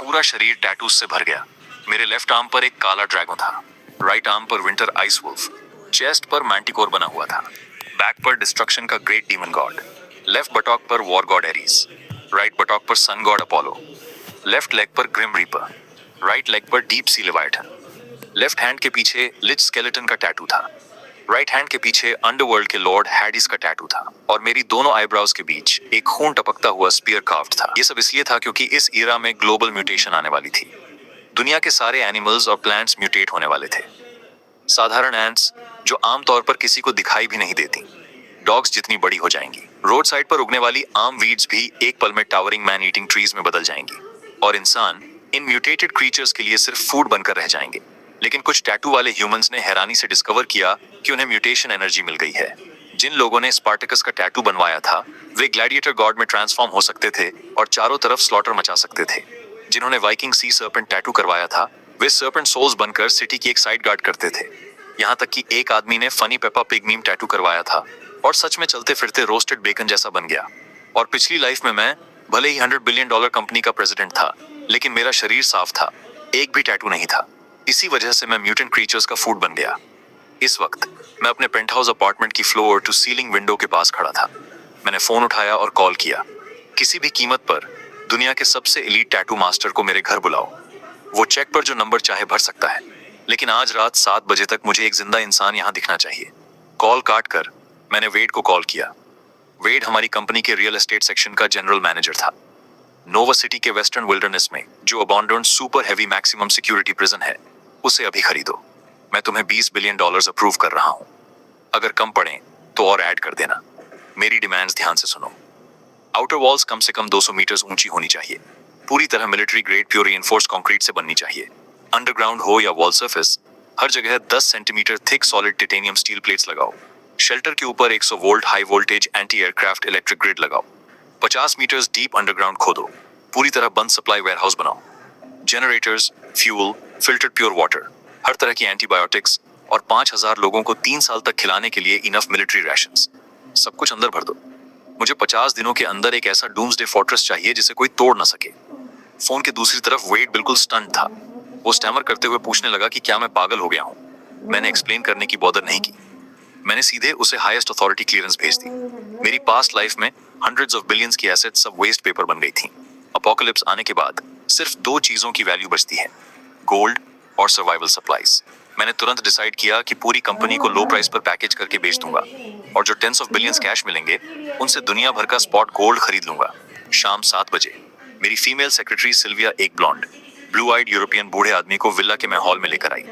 पूरा शरीर टैटूज से भर गया। मेरे लेफ्ट आर्म पर एक काला ड्रैगन था, राइट आर्म पर विंटर आइस वुल्फ, चेस्ट पर मैंटिकोर बना हुआ था, बैक पर डिस्ट्रक्शन का great demon god, left buttock पर war god Ares, right buttock पर sun god Apollo, left leg पर ग्रिम रीपर, राइट लेग पर deep sea leviathan. Left hand के पीछे लिच स्केलेटन का टैटू था, राइट हैंड के पीछे अंडरवर्ल्ड के लॉर्ड हैडिस का टैटू था और मेरी दोनों आईब्राउज के बीच एक खून टपकता हुआ स्पीयर कार्व्ड था। ये सब इसलिए था क्योंकि इस ईरा में ग्लोबल म्यूटेशन आने वाली थी। दुनिया के सारे एनिमल्स और प्लांट्स म्यूटेट होने वाले थे। साधारण एंट्स जो आमतौर पर किसी को दिखाई भी नहीं देती, डॉग्स जितनी बड़ी हो जाएंगी। रोड साइड पर उगने वाली आम वीड्स भी एक पल में टावरिंग मैन ईटिंग ट्रीज में बदल जाएंगी और इंसान इन म्यूटेटेड क्रीचर्स के लिए सिर्फ फूड बनकर रह जाएंगे। लेकिन कुछ टैटू वाले ह्यूमंस ने हैरानी से डिस्कवर किया कि उन्हें म्यूटेशन एनर्जी मिल गई है। जिन लोगों ने स्पार्टकस का टैटू बनवाया था वे ग्लैडिएटर गॉड में ट्रांसफॉर्म हो सकते थे और चारों तरफ स्लॉटर मचा सकते थे। जिन्होंने वाइकिंग सी सर्पेंट टैटू करवाया था वे सर्पेंट सोल्स बनकर सिटी की एक साइड गार्ड करते थे। यहाँ तक कि एक आदमी ने funny Peppa pig meme tattoo करवाया था और सच में चलते फिरते रोस्टेड बेकन जैसा बन गया। और पिछली लाइफ में मैं भले ही $100 बिलियन कंपनी का प्रेसिडेंट था, लेकिन मेरा शरीर साफ था, एक भी टैटू नहीं था। इसी वजह से मैं म्यूटेंट क्रीचर्स का फूड बन गया। इस वक्त मैं अपने पेंटहाउस अपार्टमेंट की फ्लोर टू सीलिंग विंडो के पास खड़ा था। मैंने फोन उठाया और कॉल किया, किसी भी कीमत पर दुनिया के सबसे एलीट टैटू मास्टर को मेरे घर बुलाओ। वो चेक पर जो नंबर चाहे भर सकता है, लेकिन आज रात 7 बजे तक मुझे एक जिंदा इंसान यहाँ दिखना चाहिए। कॉल काट कर मैंने वेड को कॉल किया। वेड हमारी कंपनी के रियल एस्टेट सेक्शन का जनरल मैनेजर था। नोवा सिटी के वेस्टर्न विल्डरनेस में जो abundant super heavy maximum security prison है, उसे अभी खरीदो। मैं तुम्हें $20 बिलियन अप्रूव कर रहा हूं। अगर कम पड़े तो और ऐड कर देना। मेरी डिमांड्स ध्यान से सुनो। आउटर वॉल्स कम से कम 200 मीटर ऊंची होनी चाहिए, पूरी तरह military grade pure reinforced concrete से बननी चाहिए। अंडरग्राउंड हो या वॉल सरफेस, हर जगह 10 centimetre thick solid titanium steel plates लगाओ। शेल्टर के ऊपर 100 volt high voltage anti aircraft electric grid लगाओ। 50 मीटर्स डीप अंडरग्राउंड खोदो। पूरी तरह बंद सप्लाई वेयरहाउस बनाओ। Generators, fuel, filtered pure water, हर तरह की एंटीबायोटिक्स और 5000 लोगों को 3 साल तक खिलाने के लिए इनफ मिलिट्री रैशंस, सब कुछ अंदर भर दो। मुझे 50 दिनों के अंदर एक ऐसा डूम्सडे फोर्ट्रेस चाहिए जिसे कोई तोड़ ना सके। फोन के दूसरी तरफ वेड बिल्कुल स्टंट था। वो स्टैमर करते हुए पूछने लगा कि क्या मैं पागल हो गया हूँ। मैंने एक्सप्लेन करने की बॉदर नहीं की। मैंने सीधे उसे हाईएस्ट अथॉरिटी क्लियरेंस भेज दी। मेरी पास्ट लाइफ में हंड्रेड्स ऑफ बिलियंस की एसेट्स सब वेस्ट पेपर बन गई थी। अपोकलिप्स आने के बाद सिर्फ 2 चीजों की वैल्यू बचती है, गोल्ड और सर्वाइवल सप्लाईज। मैंने तुरंत डिसाइड किया कि पूरी कंपनी को लो प्राइस पर पैकेज करके बेच दूंगा और जो टेंस ऑफ बिलियंस कैश मिलेंगे उनसे दुनिया भर का स्पॉट गोल्ड खरीद लूंगा। शाम 7 बजे मेरी फीमेल सेक्रेटरी सिल्विया एक ब्लॉन्ड ब्लू आइड यूरोपियन बूढ़े आदमी को विला के हॉल में लेकर आई।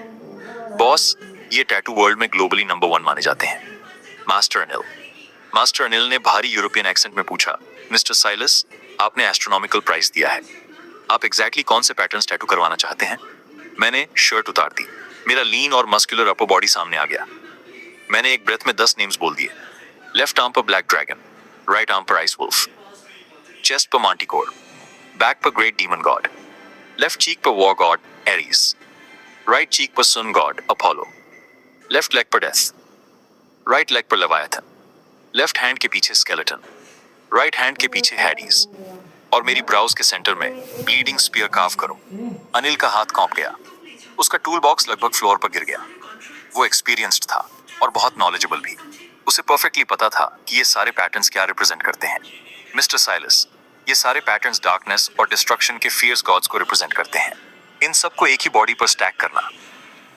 बॉस, ये टैटू वर्ल्ड में ग्लोबली नंबर 1 माने जाते हैं, मास्टर अनिल। मास्टर अनिल ने भारी यूरोपियन एक्सेंट में पूछा, मिस्टर साइलस, आपने एस्ट्रोनॉमिकल प्राइस दिया है, आप एग्जैक्टली कौन से पैटर्न्स टैटू करवाना चाहते हैं? मैंने शर्ट उतार दी। मेरा लीन और मस्कुलर अपर बॉडी सामने आ गया। मैंने एक ब्रेथ में 10 नेम्स बोल दिए। लेफ्ट आर्म पर ब्लैक ड्रैगन, राइट आर्म पर आइस वुल्फ, चेस्ट पर मांटिकोर, बैक पर great demon god, left cheek पर war god Ares, right cheek पर sun god Apollo, left leg पर डेथ, राइट लेग पर लेवायथन, लेफ्ट हैंड के पीछे स्केलेटन, राइट हैंड के पीछे हैडीज और मेरी ब्राउज के सेंटर में ब्लीडिंग स्पीयर कार्व करो। अनिल का हाथ कांप गया। उसका टूल बॉक्स लगभग फ्लोर पर गिर गया। वो एक्सपीरियंस्ड था और बहुत नॉलेजेबल भी। उसे परफेक्टली पता था कि ये सारे पैटर्न्स क्या रिप्रेजेंट करते हैं। मिस्टर साइलस, ये सारे पैटर्न्स डार्कनेस और डिस्ट्रक्शन के फियर्स गॉड्स को रिप्रेजेंट करते हैं। इन सबको एक ही बॉडी पर स्टैक करना।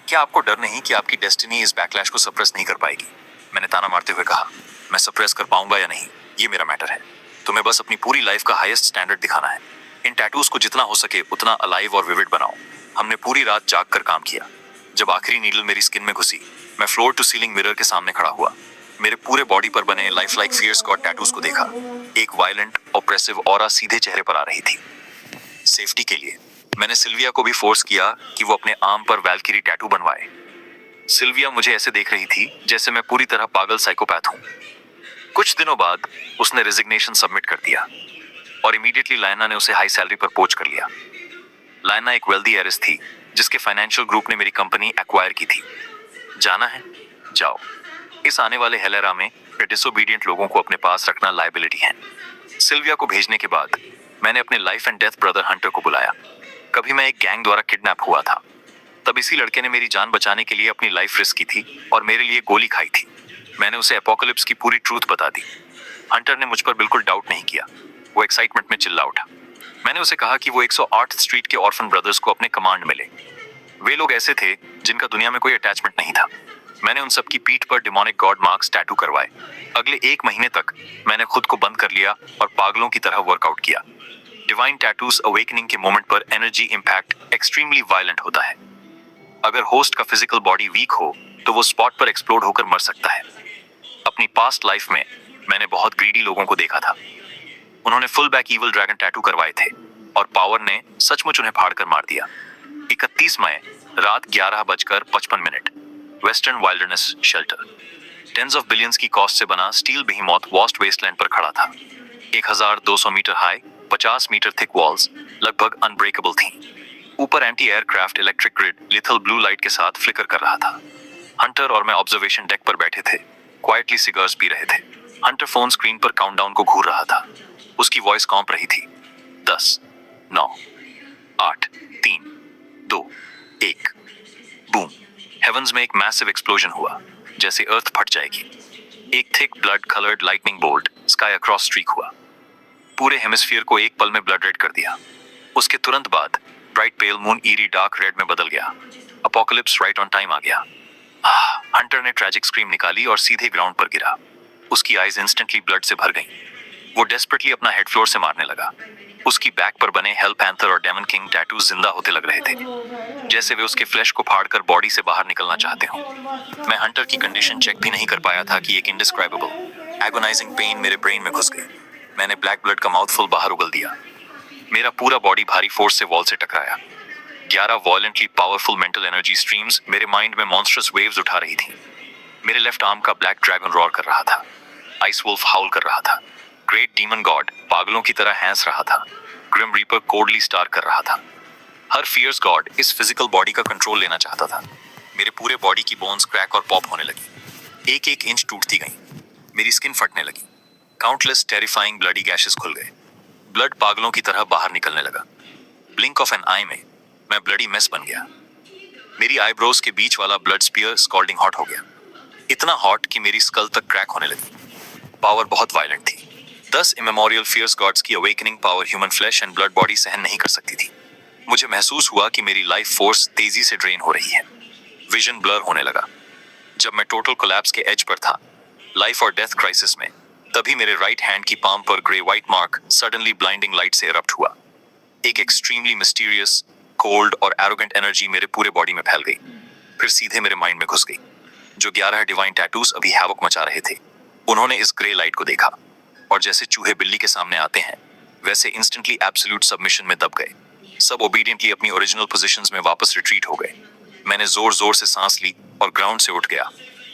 क्या आपको डर नहीं कि आपकी डेस्टिनी इस बैकलैश को सप्रेस नहीं कर पाएगी? मैंने ताना मारते हुए कहा, मैं सप्रेस कर पाऊंगा या नहीं ये मेरा मैटर है। तुम्हें बस अपनी पूरी लाइफ का हाईएस्ट स्टैंडर्ड दिखाना है। इन टैटूज को जितना हो सके उतना अलाइव और विविड बनाओ। हमने पूरी रात जाग कर काम किया। जब आखिरी नीडल मेरी स्किन में घुसी, मैं फ्लोर टू सीलिंग मिरर के सामने खड़ा हुआ। मेरे पूरे बॉडी पर बने life like fierce god tattoos को देखा। एक वायलेंट ऑप्रेसिव ऑरा सीधे चेहरे पर आ रही थी। सेफ्टी के लिए मैंने सिल्विया को भी फोर्स किया कि वो अपने आर्म पर वैल्किरी टैटू बनवाए। सिल्विया मुझे ऐसे देख रही थी जैसे मैं पूरी तरह पागल साइकोपैथ हूं। कुछ दिनों बाद उसने रेजिग्नेशन सबमिट कर दिया और इमीडिएटली लायना ने उसे हाई सैलरी पर पोच कर लिया। लायना एक वेल्दी एरिस थी जिसके फाइनेंशियल ग्रुप ने मेरी कंपनी एक्वायर की थी। जाना है, जाओ। इस आने वाले हेलेरा में डिसोबीडियंट लोगों को अपने पास रखना लायबिलिटी है। सिल्विया को भेजने के बाद मैंने अपने life and death brother Hunter को बुलाया। कभी मैं एक गैंग द्वारा किडनैप हुआ था, तब इसी लड़के ने मेरी जान बचाने के लिए अपनी लाइफ रिस्क की थी और मेरे लिए गोली खाई थी। मैंने उसे एपोकलिप्स की पूरी ट्रूथ बता दी। हंटर ने मुझ पर बिल्कुल डाउट नहीं किया। वो एक्साइटमेंट में चिल्ला उठा। मैंने उसे कहा कि वो 108 स्ट्रीट के ऑर्फन ब्रदर्स को अपने कमांड में ले। वे लोग ऐसे थे जिनका दुनिया में कोई अटैचमेंट नहीं था। मैंने उन सबकी पीठ पर डिमोनिक गॉड मार्क्स टैटू करवाए। अगले 1 महीने तक मैंने खुद को बंद कर लिया और पागलों की तरह वर्कआउट किया। डिवाइन टैटूज अवेकनिंग के मोमेंट पर एनर्जी इंपैक्ट एक्सट्रीमली वायलेंट होता है। अगर होस्ट का फिजिकल बॉडी वीक हो तो वो स्पॉट पर एक्सप्लोड होकर मर सकता है। अपनी पास्ट लाइफ में मैंने बहुत ग्रीडी लोगों को देखा था। उन्होंने full back evil dragon tattoo करवाए थे और पावर ने सचमुच उन्हें फाड़कर मार दिया। 31 मई रात 11:55 western wilderness shelter. Tens of billions की कॉस्ट से बना स्टील बेहीमॉथ वास्ट वेस्टलैंड पर खड़ा था। 1200 metre high, 50 metre thick walls लगभग अनब्रेकेबल थीं। ऊपर anti aircraft electric grid lethal blue light के साथ फ्लिकर कर रहा था। हंटर और मैं ऑब्जर्वेशन डेक पर बैठे थे, क्वाइटली सिगार्स पी रहे थे। हंटर फोन स्क्रीन पर काउंटडाउन को घूर रहा था। उसकी वॉइस कांप रही थी। 10, 9, 8, 3, 2, 1। बूम। हेवंस में एक मैसिव एक्सप्लोजन हुआ, जैसे अर्थ फट जाएगी। एक thick blood coloured lightning bolt sky across streak हुआ। पूरे हेमिस्फीयर को एक पल में ब्लड रेड कर दिया। उसके तुरंत बाद ब्राइट पेल मून ईरी डार्क रेड में बदल गया। अपोकलिप्स राइट ऑन टाइम आ गया। हंटर ने ट्रैजिक स्क्रीम निकाली और सीधे ग्राउंड पर गिरा। उसकी आईज इंस्टेंटली ब्लड से भर गईं। वो डेस्परेटली अपना हेड फ्लोर से मारने लगा। उसकी बैक पर बने हेल पैंथर और डेमन किंग टैटूज जिंदा होते लग रहे थे, जैसे वे उसके फ्लैश को फाड़कर बॉडी से बाहर निकलना चाहते हों। मैं हंटर की कंडीशन चेक भी नहीं कर पाया था कि एक इंडिस्क्राइबेबल एगोनाइजिंग पेन मेरे ब्रेन में घुस गई। मैंने ब्लैक ब्लड का माउथफुल बाहर उगल दिया। मेरा पूरा बॉडी भारी फोर्स से वॉल से टकराया। 11 वॉयलेंटली पावरफुल मेंटल एनर्जी स्ट्रीम्स मेरे माइंड में मॉन्स्टरस वेव्स उठा रही थी। मेरे लेफ्ट आर्म का ब्लैक ड्रैगन रॉर कर रहा था। आइस वुल्फ हाउल कर रहा था। ग्रेट डीमन गॉड पागलों की तरह हैंस रहा था। ग्रिम रीपर कोडली स्टार कर रहा था। हर फियर्स गॉड इस फिजिकल बॉडी का कंट्रोल लेना चाहता था। मेरे पूरे बॉडी की बोन्स क्रैक और पॉप होने लगी। एक एक इंच टूटती गई। मेरी स्किन फटने लगी। काउंटलेस टेरिफाइंग ब्लडी गैशेस खुल गए। ब्लड पागलों की तरह बाहर निकलने लगा। ब्लिंक ऑफ एन आई में मैं ब्लडी मेस बन गया। मेरी आईब्रोज के बीच वाला ब्लड स्पीयर स्कॉल्डिंग हॉट हो गया। इतना हॉट कि मेरी स्कल तक क्रैक होने लगी। पावर बहुत वायलेंट थी। 10 इमेमोरियल फियर्स गॉड्स की awakening power human flesh and blood body सहन नहीं कर सकती थी। मुझे महसूस हुआ कि मेरी लाइफ फोर्स तेजी से ड्रेन हो रही है। विजन ब्लर होने लगा। जब मैं टोटल कोलैप्स के एज पर था, लाइफ और डेथ क्राइसिस में, तभी मेरे राइट हैंड की पाम पर grey white mark suddenly blinding light से इरप्ट हुआ। एक एक्सट्रीमली मिस्टीरियस, कोल्ड और एरोगेंट एनर्जी मेरे पूरे बॉडी में फैल गई, फिर सीधे मेरे माइंड में घुस गई। जो 11 डिवाइन टैटूज अभी हैवक मचा रहे थे, उन्होंने इस ग्रे लाइट को देखा और जैसे चूहे बिल्ली के सामने आते हैं, वैसे इंस्टेंटली एब्सोल्यूट सबमिशन में दब गए। सब ओबीडियंटली अपनी ओरिजिनल पोजीशंस में वापस रिट्रीट हो गए। मैंने जोर जोर से सांस ली और ग्राउंड से उठ गया।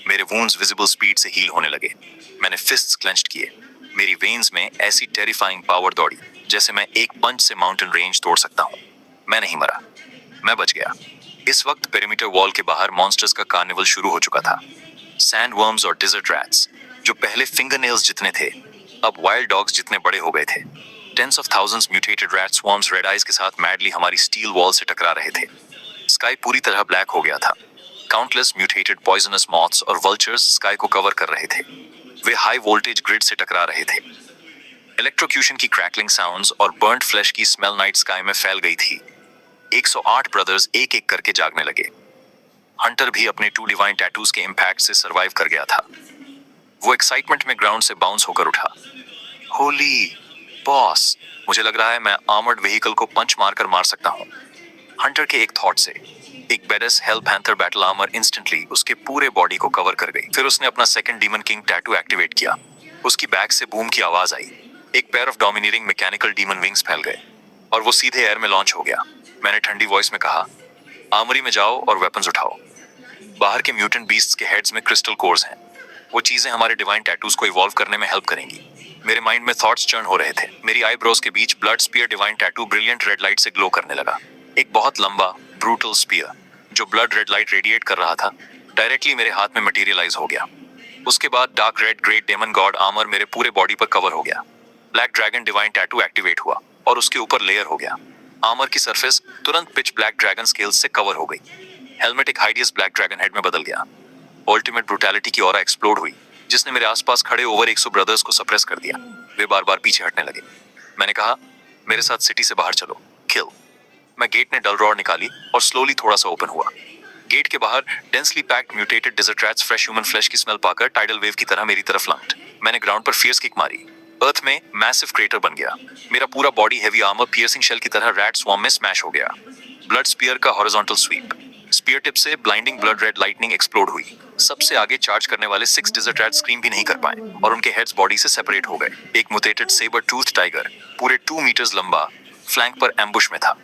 मेरे वुंड्स विजिबल स्पीड से हील होने लगे। मैंने फिस्ट्स क्लेंच्ड किए। मेरी वेन्स में ऐसी टेरिफाइंग पावर दौड़ी जैसे मैं एक पंच से माउंटेन रेंज तोड़ सकता हूँ। मैं नहीं मरा, मैं बच गया। इस वक्त पेरीमीटर वॉल के बाहर मॉन्स्टर्स का कार्निवल शुरू हो चुका था। सैंड वर्म्स और डिजर्ट रैट्स, जो पहले फिंगरनेल्स जितने थे, अब वाइल्ड डॉग्स जितने बड़े हो गए थे। Tens of thousands mutated rat swarms red eyes के साथ मैडली हमारी स्टील वॉल से टकरा रहे थे। स्काई पूरी तरह ब्लैक हो गया था। काउंटलेस म्यूटेटेड पॉइजनस मॉथ्स और वल्चर्स स्काई को कवर कर रहे थे। वे हाई वोल्टेज ग्रिड से टकरा रहे थे। इलेक्ट्रोक्यूशन की क्रैकलिंग साउंड्स और बर्न्ड फ्लैश की स्मेल नाइट स्काई में फैल गई थी। 108 ब्रदर्स एक एक करके जागने लगे। हंटर भी अपने 2 डिवाइन टैटूज के इम्पैक्ट से सरवाइव कर गया था। वो एक्साइटमेंट में ग्राउंड से बाउंस होकर उठा। होली बॉस, मुझे लग रहा है मैं आर्मर्ड व्हीकल को पंच मारकर मार सकता हूँ। हंटर के एक थॉट से एक badass hell panther battle armour instantly उसके पूरे बॉडी को कवर कर गई। फिर उसने अपना second demon king tattoo activate किया। उसकी बैक से बूम की आवाज आई। एक pair of dominating mechanical demon wings फैल गए और वो सीधे एयर में लॉन्च हो गया। मैंने ठंडी वॉइस में कहा, आर्मरी में जाओ और वेपन्स उठाओ। बाहर के म्यूटेंट बीस्ट्स के हेड्स में क्रिस्टल कोर्स हैं। वो चीजें हमारे डिवाइन टैटूज को इवॉल्व करने में हेल्प करेंगी। मेरे माइंड में थॉट्स चर्न हो रहे थे। मेरी आईब्रोज के बीच blood spear divine tattoo brilliant red light से ग्लो करने लगा। एक बहुत लंबा ब्रूटल स्पीयर जो ब्लड रेड लाइट रेडिएट कर रहा था, डायरेक्टली मेरे हाथ में मटेरियलाइज हो गया। उसके बाद dark red great demon god armour मेरे पूरे बॉडी पर कवर हो गया। Black dragon divine tattoo activate हुआ और उसके ऊपर लेयर हो गया। आर्मर की सरफेस तुरंत पिच ब्लैक ड्रैगन स्केल्स से कवर हो गई। हेलमेट एक हाइडियस ब्लैक ड्रैगन हेड में बदल गया। अल्टीमेट ब्रूटैलिटी की ऑरा एक्सप्लोड हुई, जिसने मेरे आसपास खड़े ओवर 100 ब्रदर्स को सप्रेस कर दिया। वे बार बार पीछे हटने लगे। मैंने कहा, मेरे साथ सिटी से बाहर चलो, किल। मैं गेट ने डल रॉड निकाली और स्लोली थोड़ा सा ओपन हुआ। गेट के बाहर densely packed mutated desert rats fresh human flesh की स्मेल पाकर टाइडल वेव की तरह मेरी तरफ लंग्ड। मैंने ग्राउंड पर फियर्स किक मारी। अर्थ में मैसिव क्रेटर बन गया। मेरा पूरा body heavy armour piercing shell की तरह रैट स्वॉर्म में स्मैश हो गया। ब्लड स्पीयर का हॉरिजॉन्टल स्वीप। स्पीयर टिप से blinding blood red lightning explode हुई। सबसे आगे चार्ज करने वाले 6 डेजर्ट रैट स्क्रीम भी नहीं कर पाए और उनके हेड्स बॉडी से सेपरेट हो गए। एक म्यूटेटेड सेबर टूथ टाइगर पूरे 2 मीटर्स लंबा फ्लैंक पर एम्बुश में था।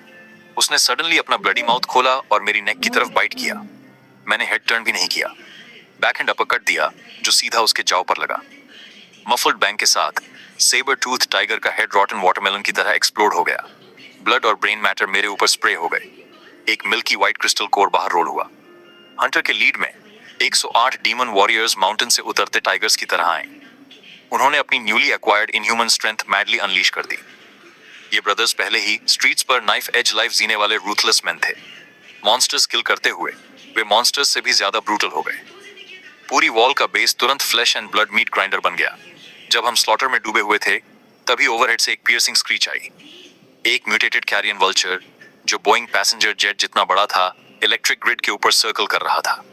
उसने सडनली अपना ब्लडी माउथ खोला और मेरी नेक की तरफ बाइट किया। मैंने हेड टर्न भी नहीं किया। बैकहैंड अपरकट दिया जो सीधा उसके जाव पर लगा। मफल्ड बैंग के साथ सेबर टूथ टाइगर का हेड रॉटन वाटरमेलन की तरह एक्सप्लोड हो गया। ब्लड और ब्रेन मैटर मेरे ऊपर स्प्रे हो गए। एक मिल्की व्हाइट क्रिस्टल कोर बाहर रोल हुआ। हंटर के लीड में 108 डीमन वॉरियर्स माउंटेन से उतरते टाइगर्स की तरह आए। उन्होंने अपनी newly acquired inhuman strength madly unleash कर दी। ये ब्रदर्स पहले ही स्ट्रीट्स पर नाइफ एज लाइफ जीने वाले रूथलेस मैन थे। मॉन्स्टर्स किल करते हुए वे मॉन्स्टर्स से भी ज्यादा ब्रूटल हो गए। पूरी वॉल का बेस तुरंत flash and blood meat grinder बन गया। जब हम स्लॉटर में डूबे हुए थे, तभी ओवरहेड से एक पियर्सिंग स्क्रीच आई। एक म्यूटेटेड कैरियन वल्चर जो बोइंग पैसेंजर जेट जितना बड़ा था, इलेक्ट्रिक ग्रिड के ऊपर सर्कल कर रहा था।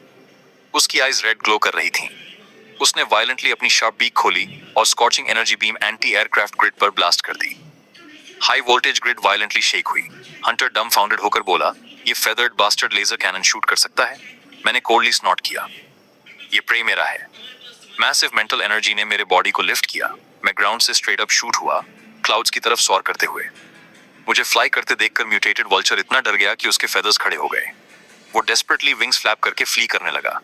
उसकी आईज रेड ग्लो कर रही थीं। उसने वायलेंटली अपनी शार्प बीक खोली और scorching energy beam anti aircraft grid पर ब्लास्ट कर दी। High voltage grid violently shake हुई। हंटर डम्फाउंडेड होकर बोला, ये feathered bastard laser cannon shoot कर सकता है? मैंने कोल्डली स्नॉट किया। ये प्रे मेरा है। मैसिव मेंटल एनर्जी ने मेरे बॉडी को लिफ्ट किया। मैं ग्राउंड से स्ट्रेट अप शूट हुआ, क्लाउड्स की तरफ सॉर करते हुए। मुझे फ्लाई करते देखकर म्यूटेटेड वल्चर इतना डर गया कि उसके फेदर्स खड़े हो गए। वो डेस्परेटली विंग्स फ्लैप करके फ्ली करने लगा।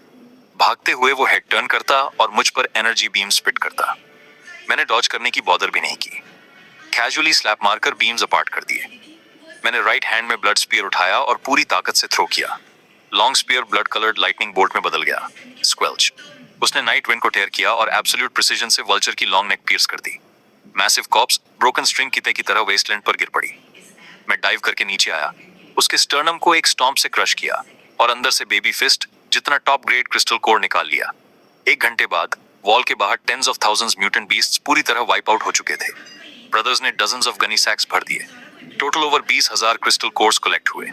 भागते हुए वो हेड टर्न करता और मुझ पर एनर्जी बीम स्पिट करता। मैंने डॉज करने की बॉदर भी नहीं की। कैजुअली स्लैप मारकर बीम्स अपार्ट कर दिए। मैंने राइट हैंड में ब्लड स्पीयर उठाया और पूरी ताकत से थ्रो किया। Long spear blood coloured lightning bolt में बदल गया। स्क्वेल्च। उसने नाइट विंड को टेयर किया और एब्सोल्यूट प्रिसीजन से वल्चर की लॉन्ग नेक पियर्स कर दी। मैसिव कॉप्स ब्रोकन स्ट्रिंग किते की तरह वेस्टलैंड पर गिर पड़ी। मैं डाइव करके नीचे आया, उसके स्टर्नम को एक स्टॉम्प से क्रश किया और अंदर से बेबी फिस्ट जितना टॉप ग्रेड क्रिस्टल कोर निकाल लिया। 1 घंटे बाद वॉल के बाहर tens of thousands mutant beasts पूरी तरह वाइप आउट हो चुके थे। ब्रदर्स ने डजन्स ऑफ गनी सैक्स भर दिए। Total over 20,000 crystal course collect हुए।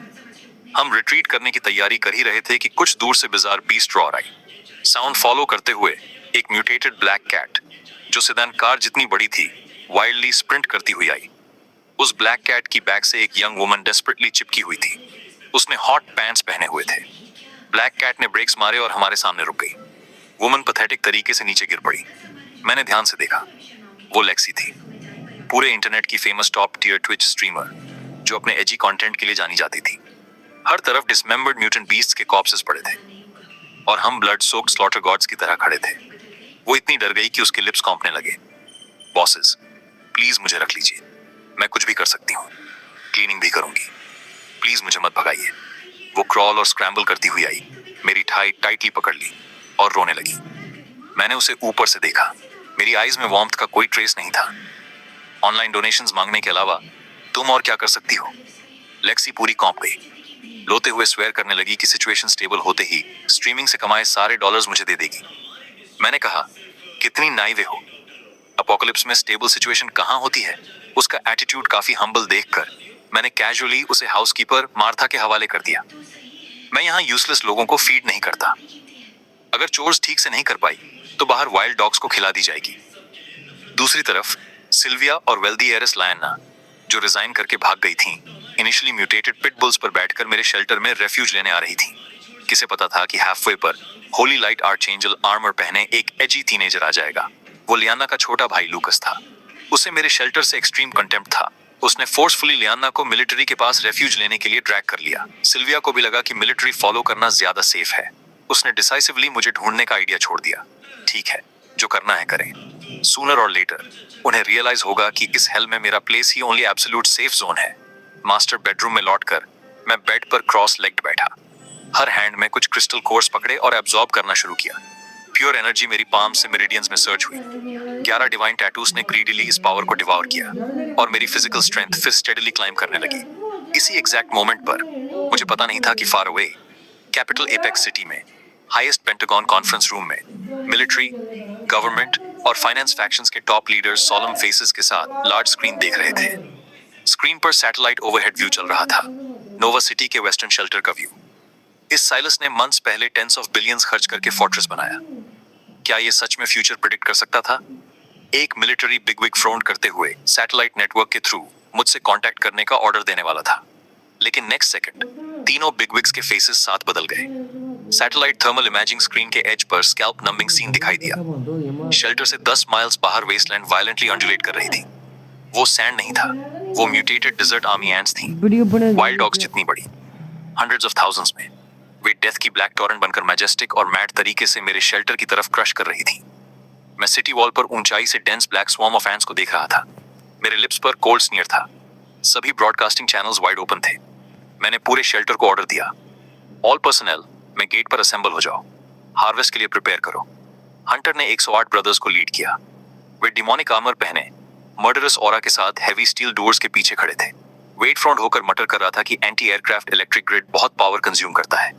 हम रिट्रीट करने की तैयारी कर ही रहे थे कि कुछ दूर से बिजार बीस्ट रॉर आई। साउंड फॉलो करते हुए एक म्यूटेटेड ब्लैक कैट जो सेडान कार जितनी बड़ी थी, वाइल्डली स्प्रिंट करती हुई आई। उस ब्लैक कैट की बैक से एक यंग वुमन डेस्परेटली चिपकी हुई थी। उसने हॉट पैंट्स पहने हुए थे। ब्लैक कैट ने ब्रेक्स मारे और हमारे सामने रुक गई। वुमन पैथेटिक तरीके से नीचे गिर पड़ी। मैंने ध्यान से देखा, वो लेक्सी थी, पूरे इंटरनेट की famous top tier Twitch streamer जो अपने एजी कंटेंट के लिए जानी जाती थी। हर तरफ डिसमेंबर्ड म्यूटेंट बीस्ट्स के कॉर्प्सेस पड़े थे और हम ब्लड सोक्ड स्लॉटर गॉड्स की तरह खड़े थे। वो इतनी डर गई कि उसके लिप्स कांपने लगे। बॉसेस, प्लीज मुझे रख लीजिए, मैं कुछ भी कर सकती हूँ, क्लीनिंग भी करूंगी, प्लीज मुझे मत भगाइए। वो क्रॉल और स्क्रैम्बल करती हुई आई, मेरी टाई टाइटली पकड़ ली और रोने लगी। मैंने उसे ऊपर से देखा। मेरी आईज में वार्मथ का कोई ट्रेस नहीं था। ऑनलाइन डोनेशंस मांगने के अलावा तुम और क्या कर सकती हो? लेक्सी पूरी कॉंप गई, लोते हुए स्वेयर करने लगी कि सिचुएशन स्टेबल होते ही स्ट्रीमिंग से कमाए सारे डॉलर्स मुझे दे देगी। मैंने कहा, कितनी नाइवे हो, अपोकलिप्स में स्टेबल सिचुएशन कहाँ होती है? उसका एटीट्यूड काफी हम्बल देखकर मैंने कैजुअली उसे हाउसकीपर मार्था के हवाले कर दिया। मैं यहाँ यूजलेस लोगों को फीड नहीं करता। अगर चोर्स ठीक से नहीं कर पाई तो बाहर वाइल्ड डॉग्स को खिला दी जाएगी। दूसरी तरफ सिल्विया और वेल्दी एरिस लायना जो रिजाइन करके भाग गई थीं, इनिशियली म्यूटेटेड पिटबुल्स पर बैठकर मेरे शेल्टर में रेफ्यूज लेने आ रही थीं। किसे पता था कि हाफवे पर होली लाइट आर्चएंजल आर्मर पहने एक एजी टीनेजर आ जाएगा। वो लियाना का छोटा भाई लूकस था। उसे मेरे शेल्टर से एक्सट्रीम कंटेम्प्ट था। उसने फोर्सफुली लियाना को मिलिट्री के पास रेफ्यूज लेने के लिए ड्रैग कर लिया। सिल्विया को भी लगा कि मिलिट्री फॉलो करना ज्यादा सेफ है। उसने डिसाइसिवली मुझे ढूंढने का आइडिया छोड़ दिया। ठीक है, जो करना है करें। सूनर और लेटर उन्हें रियलाइज होगा कि इस हेल में मेरा प्लेस ही ओनली एब्सोल्यूट सेफ जोन है। मास्टर बेडरूम में लौटकर मैं बेड पर क्रॉस लेग्ड बैठा, हर हैंड में कुछ क्रिस्टल कोर्स पकड़े और एब्जॉर्ब करना शुरू किया। प्योर एनर्जी मेरी पाम से मेरिडियंस में सर्च हुई। 11 डिवाइन टैटूज ने ग्रीडीली इस पावर को डिवाउर किया और मेरी फिजिकल स्ट्रेंथ फिर स्टेडीली क्लाइम करने लगी। इसी एग्जैक्ट मोमेंट पर मुझे पता नहीं था कि far away capital apex city में हाईएस्ट पेंटागन कॉन्फ्रेंस रूम में मिलिट्री, गवर्नमेंट और फाइनेंस फैक्शंस के टॉप लीडर्स सॉलम फेसेस के साथ लार्ज स्क्रीन देख रहे थे। स्क्रीन पर सैटेलाइट ओवरहेड व्यू चल रहा था, नोवा सिटी के वेस्टर्न शेल्टर का व्यू। इस साइलस ने मंथ्स पहले टेंस ऑफ बिलियंस खर्च करके फोर्ट्रेस बनाया। क्या ये सच में फ्यूचर प्रेडिक्ट कर सकता था? एक मिलिट्री बिगविग फ्रंट करते हुए सैटेलाइट नेटवर्क के थ्रू मुझसे कांटेक्ट करने का ऑर्डर देने वाला था, लेकिन नेक्स्ट सेकंड तीनों बिगविग्स के फेसेस साथ बदल गए। सैटेलाइट थर्मल इमेजिंग स्क्रीन के एज पर स्कैल्प नंबिंग सीन दिखाई दिया। शेल्टर से 10 माइल्स बाहर वेस्टलैंड वायलेंटली अंडुलेट कर रही थी। वो सैंड नहीं था, वो म्यूटेटेड डिजर्ट आर्मी एंट्स थी, वाइल्ड डॉग्स जितनी बड़ी, हंड्रेड्स ऑफ थाउजेंड्स में। वे डेथ की ब्लैक टॉरेंट बनकर मैजेस्टिक और मैड तरीके से मेरे शेल्टर की तरफ क्रश कर रही थी। मैं सिटी वॉल पर ऊंचाई से dense black swarm of ants को देख रहा था। मेरे लिप्स पर कोल्ड स्नीयर था। सभी ब्रॉडकास्टिंग चैनल्स वाइड ओपन थे। मैंने पूरे शेल्टर को ऑर्डर दिया, ऑल पर्सनल मैं गेट पर असेंबल हो जाओ, हार्वेस्ट के लिए प्रिपेयर करो। हंटर ने 108 ब्रदर्स को लीड किया। वे डिमोनिक आर्मर पहने मर्डरस ऑरा के साथ हैवी स्टील डोर्स के पीछे खड़े थे। वेट फ्रंट होकर मटर कर रहा था कि एंटी एयरक्राफ्ट इलेक्ट्रिक ग्रिड बहुत पावर कंज्यूम करता है।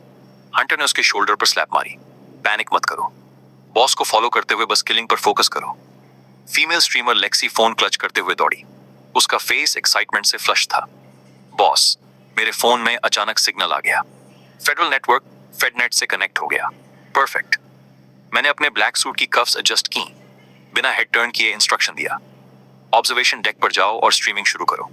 हंटर ने उसके शोल्डर पर स्लैप मारी, पैनिक मत करो, बॉस को फॉलो करते हुए बस किलिंग पर फोकस करो। Female streamer Lexi phone clutch करते हुए दौड़ी। उसका फेस एक्साइटमेंट से फ्लश था। बॉस, मेरे फोन में अचानक सिग्नल आ गया। फेडरल नेटवर्क फेडनेट से कनेक्ट हो गया। परफेक्ट। मैंने अपने ब्लैक सूट की कफ्स एडजस्ट की, बिना हेड टर्न किए इंस्ट्रक्शन दिया, ऑब्जर्वेशन डेक पर जाओ और स्ट्रीमिंग शुरू करो।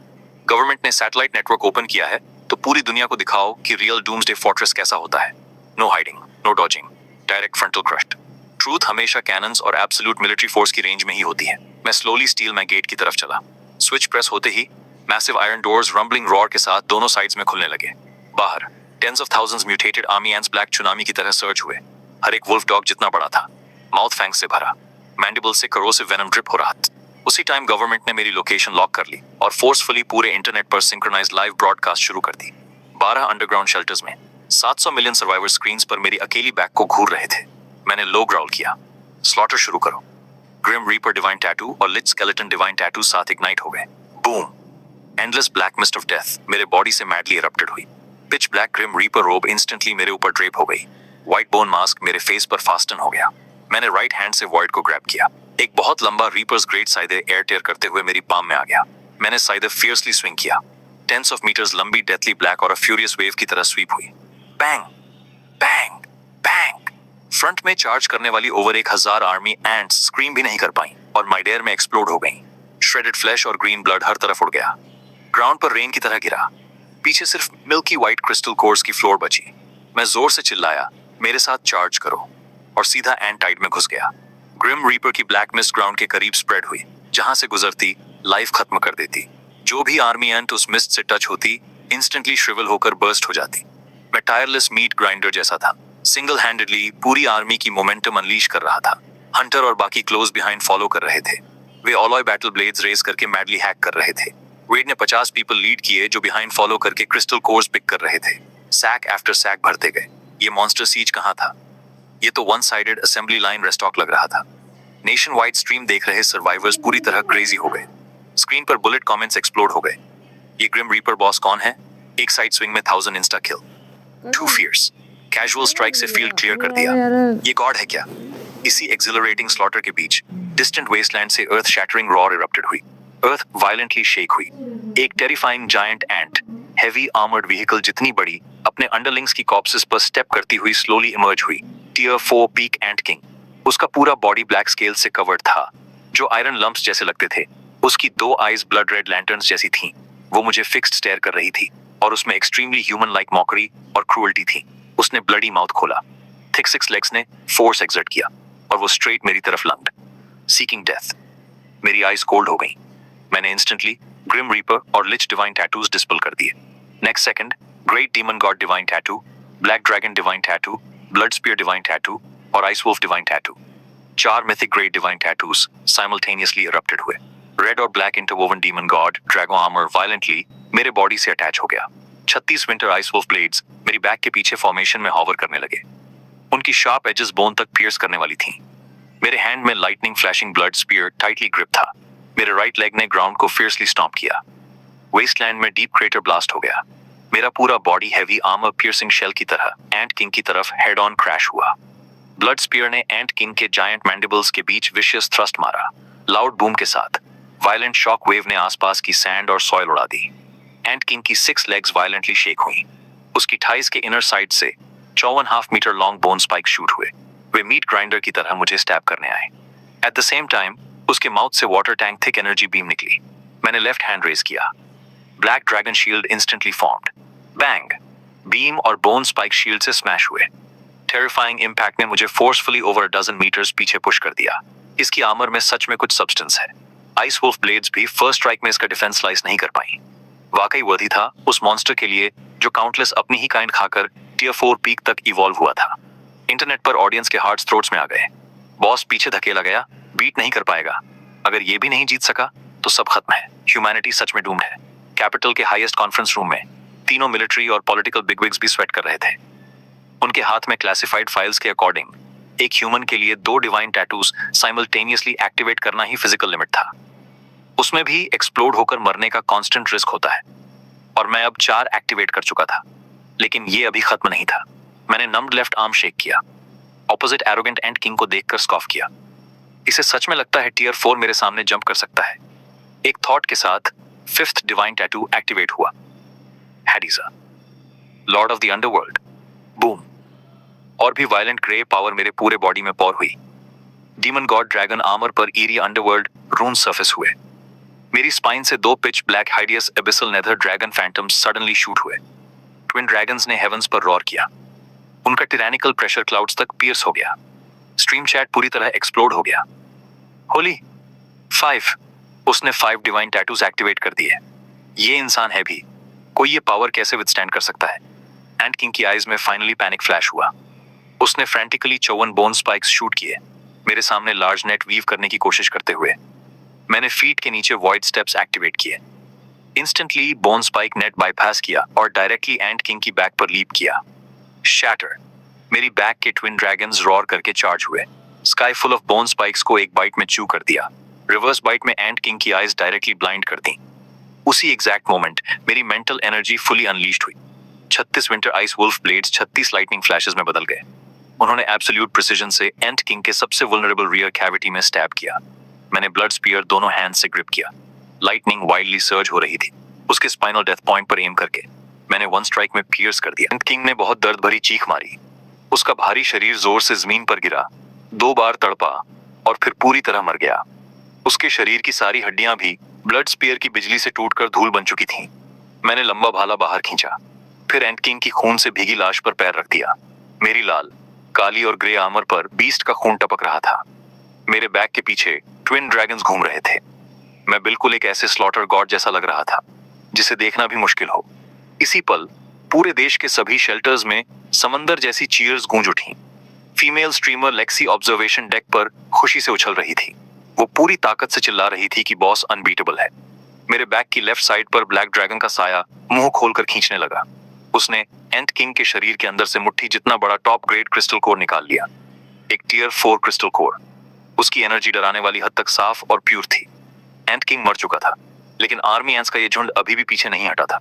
गवर्नमेंट ने सैटेलाइट नेटवर्क ओपन किया है, तो पूरी दुनिया को दिखाओ कि रियल डूम्सडे फोर्ट्रेस कैसा होता है। No hiding, no dodging, direct frontal crush. Truth हमेशा कैनन्स और एब्सोल्यूट मिलिट्री फोर्स की रेंज में ही होती है। मैं स्लोली स्टील में गेट की तरफ चला। स्विच प्रेस होते ही massive iron doors rumbling roar के साथ दोनों साइड्स में खुलने लगे। बाहर tens of thousands mutated army ants black tsunami की तरह सर्च हुए। हर एक वुल्फ डॉग जितना बड़ा था, माउथ फैंग से भरा, मैंडिबल से करोसिव वेनम ड्रिप हो रहा था। उसी टाइम गवर्नमेंट ने मेरी लोकेशन लॉक कर ली और फोर्सफुली पूरे इंटरनेट पर सिंक्रोनाइज्ड लाइव ब्रॉडकास्ट शुरू कर दी। 12 अंडरग्राउंड शेल्टर्स में 700 मिलियन सर्वाइवर स्क्रीन्स पर मेरी अकेली बैक को घूर रहे थे। मैंने लो ग्राउल किया, स्लॉटर शुरू करो। ग्रिम रीपर डिवाइन टैटू और लिच स्केलेटन डिवाइन टैटू साथ इग्नाइट हो गए। Boom! Endless black mist of death मेरे बॉडी से मैडली इरप्टेड हुई। पिच ब्लैक ग्रिम रीपर रोब इंस्टेंटली मेरे ऊपर ड्रेप हो गई। व्हाइट बोन मास्क मेरे फेस पर फास्टन हो गया। मैंने राइट हैंड से वॉइड को ग्रैब किया। एक बहुत लंबा रीपर्स ग्रेट साइदे एयर टेयर करते हुए मेरी पाम में आ गया। मैंने साइदे फियर्सली स्विंग किया। टेंस ऑफ मीटर्स लंबी डेथली ब्लैक और फ्यूरियस वेव की तरह स्वीप हुई। Bang bang bang! फ्रंट में चार्ज करने वाली ओवर 1000 आर्मी एंट्स स्क्रीम भी नहीं कर पाई और माइडेयर में एक्सप्लोड हो गई। श्रेडेड फ्लैश और ग्रीन ब्लड हर तरफ उड़ गया। ग्राउंड पर रेन की तरह गिरा। पीछे सिर्फ मिल्की व्हाइट क्रिस्टल कोर्स की फ्लोर बची। मैं जोर से चिल्लाया, मेरे साथ चार्ज करो, और सीधा एंड टाइड में घुस गया। ग्रिम रीपर की ब्लैक मिस्ट ग्राउंड के करीब स्प्रेड हुई। जहां से गुजरती लाइफ खत्म कर देती। जो भी आर्मी एंट उस मिस्ट से टच होती इंस्टेंटली श्रिवल होकर बर्स्ट हो जाती। मैं टायरलेस मीट ग्राइंडर जैसा था, सिंगल हैंडेडली पूरी आर्मी की मोमेंटम अनलीश कर रहा था। हंटर और बाकी क्लोज बिहाइंड फॉलो कर रहे थे। वे ऑलॉय बैटल ब्लेड्स रेस करके मैडली हैक कर रहे थे। वेड ने 50 पीपल लीड किए जो बिहाइंड फॉलो करके क्रिस्टल कोर्स पिक कर रहे थे। सैक आफ्टर सैक भरते गए। ये मॉन्स्टर सीज कहाँ था? ये तो वन साइडेड असेंबली लाइन रेस्टॉक लग रहा था। नेशन वाइड स्ट्रीम देख रहे सर्वाइवर्स पूरी तरह क्रेजी हो गए। स्क्रीन पर बुलेट कमेंट्स एक्सप्लोड हो गए। ये ग्रिम रीपर बॉस कौन है? एक साइड स्विंग में 1000 insta kill. Two fierce casual strike से फील्ड क्लियर कर दिया। ये गॉड है क्या? इसी एक्सिलरेटिंग स्लॉटर के बीच डिस्टेंट वेस्टलैंड से अर्थ शैटरिंग रॉर इरप्टेड हुई। अर्थ वायलेंटली शेक हुई। एक टेरिफाइंग जायंट एंट हेवी आर्मर्ड व्हीकल जितनी बड़ी अपने अंडरलिंग्स की कॉप्सेस पर स्टेप करती हुई स्लोली इमर्ज हुई। टियर 4 पीक एंट किंग। उसका पूरा बॉडी ब्लैक स्केल से कवर्ड था जो आयरन लंप्स जैसे लगते थे। उसकी 2 आईज ब्लड रेड लैंटर्न्स जैसी थीं। वो मुझे फिक्स्ड स्टेयर कर रही थी और उसमें एक्सट्रीमली ह्यूमन लाइक मॉकरी और क्रूअल्टी थी। उसने ब्लडी माउथ खोला। थिक 6 लेग्स ने फोर्स एक्सर्ट किया और वो स्ट्रेट मेरी तरफ लंग्ड, सीकिंग डेथ। मेरी आईज कोल्ड हो गई। मैंने इंस्टेंटली ग्रिम रीपर और लिच डिवाइन टैटूज डिस्पेल कर दिए। Next second great demon god divine tattoo, black dragon divine tattoo, blood spear divine tattoo और ice wolf divine tattoo. 4 mythic great divine tattoos simultaneously erupted हुए। Red और black interwoven demon god dragon armour violently मेरे body से attach हो गया। 36 winter ice wolf blades मेरी back के पीछे फॉर्मेशन में हॉवर करने लगे। उनकी शार्प एजेस बोन तक पियर्स करने वाली थीं। मेरे हैंड में lightning flashing blood spear tightly grip था। मेरे राइट लेग ने ग्राउंड को फियर्सली स्टॉम्प किया। वेस्टलैंड में डीप क्रेटर ब्लास्ट हो गया। मेरा पूरा body heavy armour piercing shell की तरह एंट किंग की तरफ हेड ऑन क्रैश हुआ। ब्लड स्पीयर ने एंट किंग के जायंट मैंडिबल्स के बीच विशियस थ्रस्ट मारा। लाउड बूम के साथ वायलेंट शॉक वेव ने आसपास की सैंड और सॉइल उड़ा दी। एंट किंग की 6 लेग्स वायलेंटली शेक हुई। उसकी थाइस के इनर साइड से 54.5 metre long bone spike shoot हुए। वे मीट ग्राइंडर की तरह मुझे स्टैब करने आए। एट द सेम टाइम उसके माउथ से water tank thick energy beam निकली। मैंने लेफ्ट हैंड रेज किया। Black dragon shield instantly formed. Bang! Beam और बोन स्पाइक शील्ड से स्मैश हुए। टेरिफाइंग इंपैक्ट ने मुझे forcefully over a dozen metres पीछे पुश कर दिया। इसकी आर्मर में सच में कुछ सब्सटेंस है। आइस वुल्फ ब्लेड्स भी फर्स्ट स्ट्राइक में इसका डिफेंस स्लाइस नहीं कर पाई। वाकई वर्दी था उस मॉन्स्टर के लिए जो काउंटलेस अपनी ही काइंड खाकर टियर 4 पीक तक इवॉल्व हुआ था। इंटरनेट पर ऑडियंस के हार्ट्स थ्रोट्स में आ गए। बॉस पीछे धकेला गया, बीट नहीं कर पाएगा। अगर ये भी नहीं जीत सका तो सब खत्म है। ह्यूमैनिटी सच में डूम्ड है। कैपिटल के हाईएस्ट कॉन्फ्रेंस रूम में तीनों मिलिट्री और पॉलिटिकल बिगविग्स भी स्वेट कर रहे थे। उनके हाथ में क्लासिफाइड फाइल्स के अकॉर्डिंग एक ह्यूमन के लिए 2 डिवाइन टैटूज साइमल्टेनियसली एक्टिवेट करना ही फिजिकल लिमिट था। उसमें भी एक्सप्लोड होकर मरने का कांस्टेंट रिस्क होता है। और मैं अब 4 एक्टिवेट कर चुका था। लेकिन ये अभी खत्म नहीं था। मैंने नम्ड लेफ्ट आर्म शेक किया। ऑपोजिट एरोगेंट एंट किंग को देखकर स्कॉफ किया। इसे सच में लगता है टियर 4 मेरे सामने जंप कर सकता है। एक थॉट के साथ 5th डिवाइन टैटू एक्टिवेट हुआ। Hades, lord of the underworld. Boom! और भी वायलेंट ग्रे पावर मेरे पूरे बॉडी में पॉर हुई। डीमन गॉड ड्रैगन आर्मर पर ईरी अंडरवर्ल्ड रून सरफेस हुए। मेरी स्पाइन से 2 pitch black hideous abyssal nether dragon phantoms suddenly shoot हुए। ट्विन ड्रैगन्स ने हेवंस पर रॉर किया। उनका टिरैनिकल प्रेशर क्लाउड्स तक पियर्स हो गया। स्ट्रीम चैट पूरी तरह एक्सप्लोड हो गया। होली 5! उसने 5 डिवाइन टैटूज एक्टिवेट कर दिए। ये इंसान है भी। कोई ये पावर कैसे विथस्टैंड कर सकता है? एंट किंग की आईज में फाइनली पैनिक फ्लैश हुआ। उसने फ्रैंटिकली 54 बोन स्पाइक्स शूट किए, मेरे सामने लार्ज नेट वीव करने की कोशिश करते हुए। मैंने फीट के नीचे वॉइड स्टेप्स एक्टिवेट किए। Instantly bone spike net bypass किया और डायरेक्टली एंट किंग की बैक पर लीप किया। शैटर! मेरी बैक के ट्विन ड्रैगन्स रॉर करके चार्ज हुए। Sky full of bone spikes को एक बाइट में चू कर दिया। रिवर्स बाइट में एंट किंग की आईज डायरेक्टली ब्लाइंड कर दी। उसी एग्जैक्ट मोमेंट मेरी मेंटल एनर्जी फुली अनलीश्ड हुई। 36 winter ice wolf blades 36 lightning flashes में बदल गए। उन्होंने एब्सोल्यूट प्रिसिजन से एंट किंग के सबसे वुल्नरेबल रियर कैविटी में स्टैब किया। मैंने ब्लड स्पीयर दोनों हैंड से ग्रिप किया। लाइटनिंग वाइल्डली सर्ज हो रही थी। उसके स्पाइनल डेथ पॉइंट पर एम करके मैंने 1 स्ट्राइक में पियर्स कर दिया। एंट किंग ने बहुत दर्द भरी चीख मारी। उसका भारी शरीर जोर से जमीन पर गिरा, 2 बार तड़पा और फिर पूरी तरह मर गया। उसके शरीर की सारी हड्डियां भी ब्लड स्पीयर की बिजली से टूटकर धूल बन चुकी थीं। मैंने लंबा भाला बाहर खींचा, फिर एंट किंग की खून से भीगी लाश पर पैर रख दिया। मेरी लाल, काली और ग्रे आर्मर पर बीस्ट का खून टपक रहा था। मेरे बैक के पीछे ट्विन ड्रैगन्स घूम रहे थे। मैं बिल्कुल एक ऐसे स्लॉटर गॉड जैसा लग रहा था जिसे देखना भी मुश्किल हो। इसी पल पूरे देश के सभी शेल्टर्स में समंदर जैसी चीयर्स गूंज उठी। Female streamer Lexi observation deck पर खुशी से उछल रही थी। वो पूरी ताकत से चिल्ला रही थी कि बॉस अनबीटेबल है। मेरे बैक की लेफ्ट साइड पर ब्लैक ड्रैगन का साया मुंह खोलकर खींचने लगा। उसने एंट किंग के शरीर के अंदर से मुट्ठी जितना बड़ा टॉप ग्रेड क्रिस्टल कोर निकाल लिया। एक टियर 4 क्रिस्टल कोर। उसकी एनर्जी डराने वाली हद तक साफ और प्योर थी। एंट किंग मर चुका था, लेकिन आर्मी एंट्स का ये झुंड अभी भी पीछे नहीं हटा था।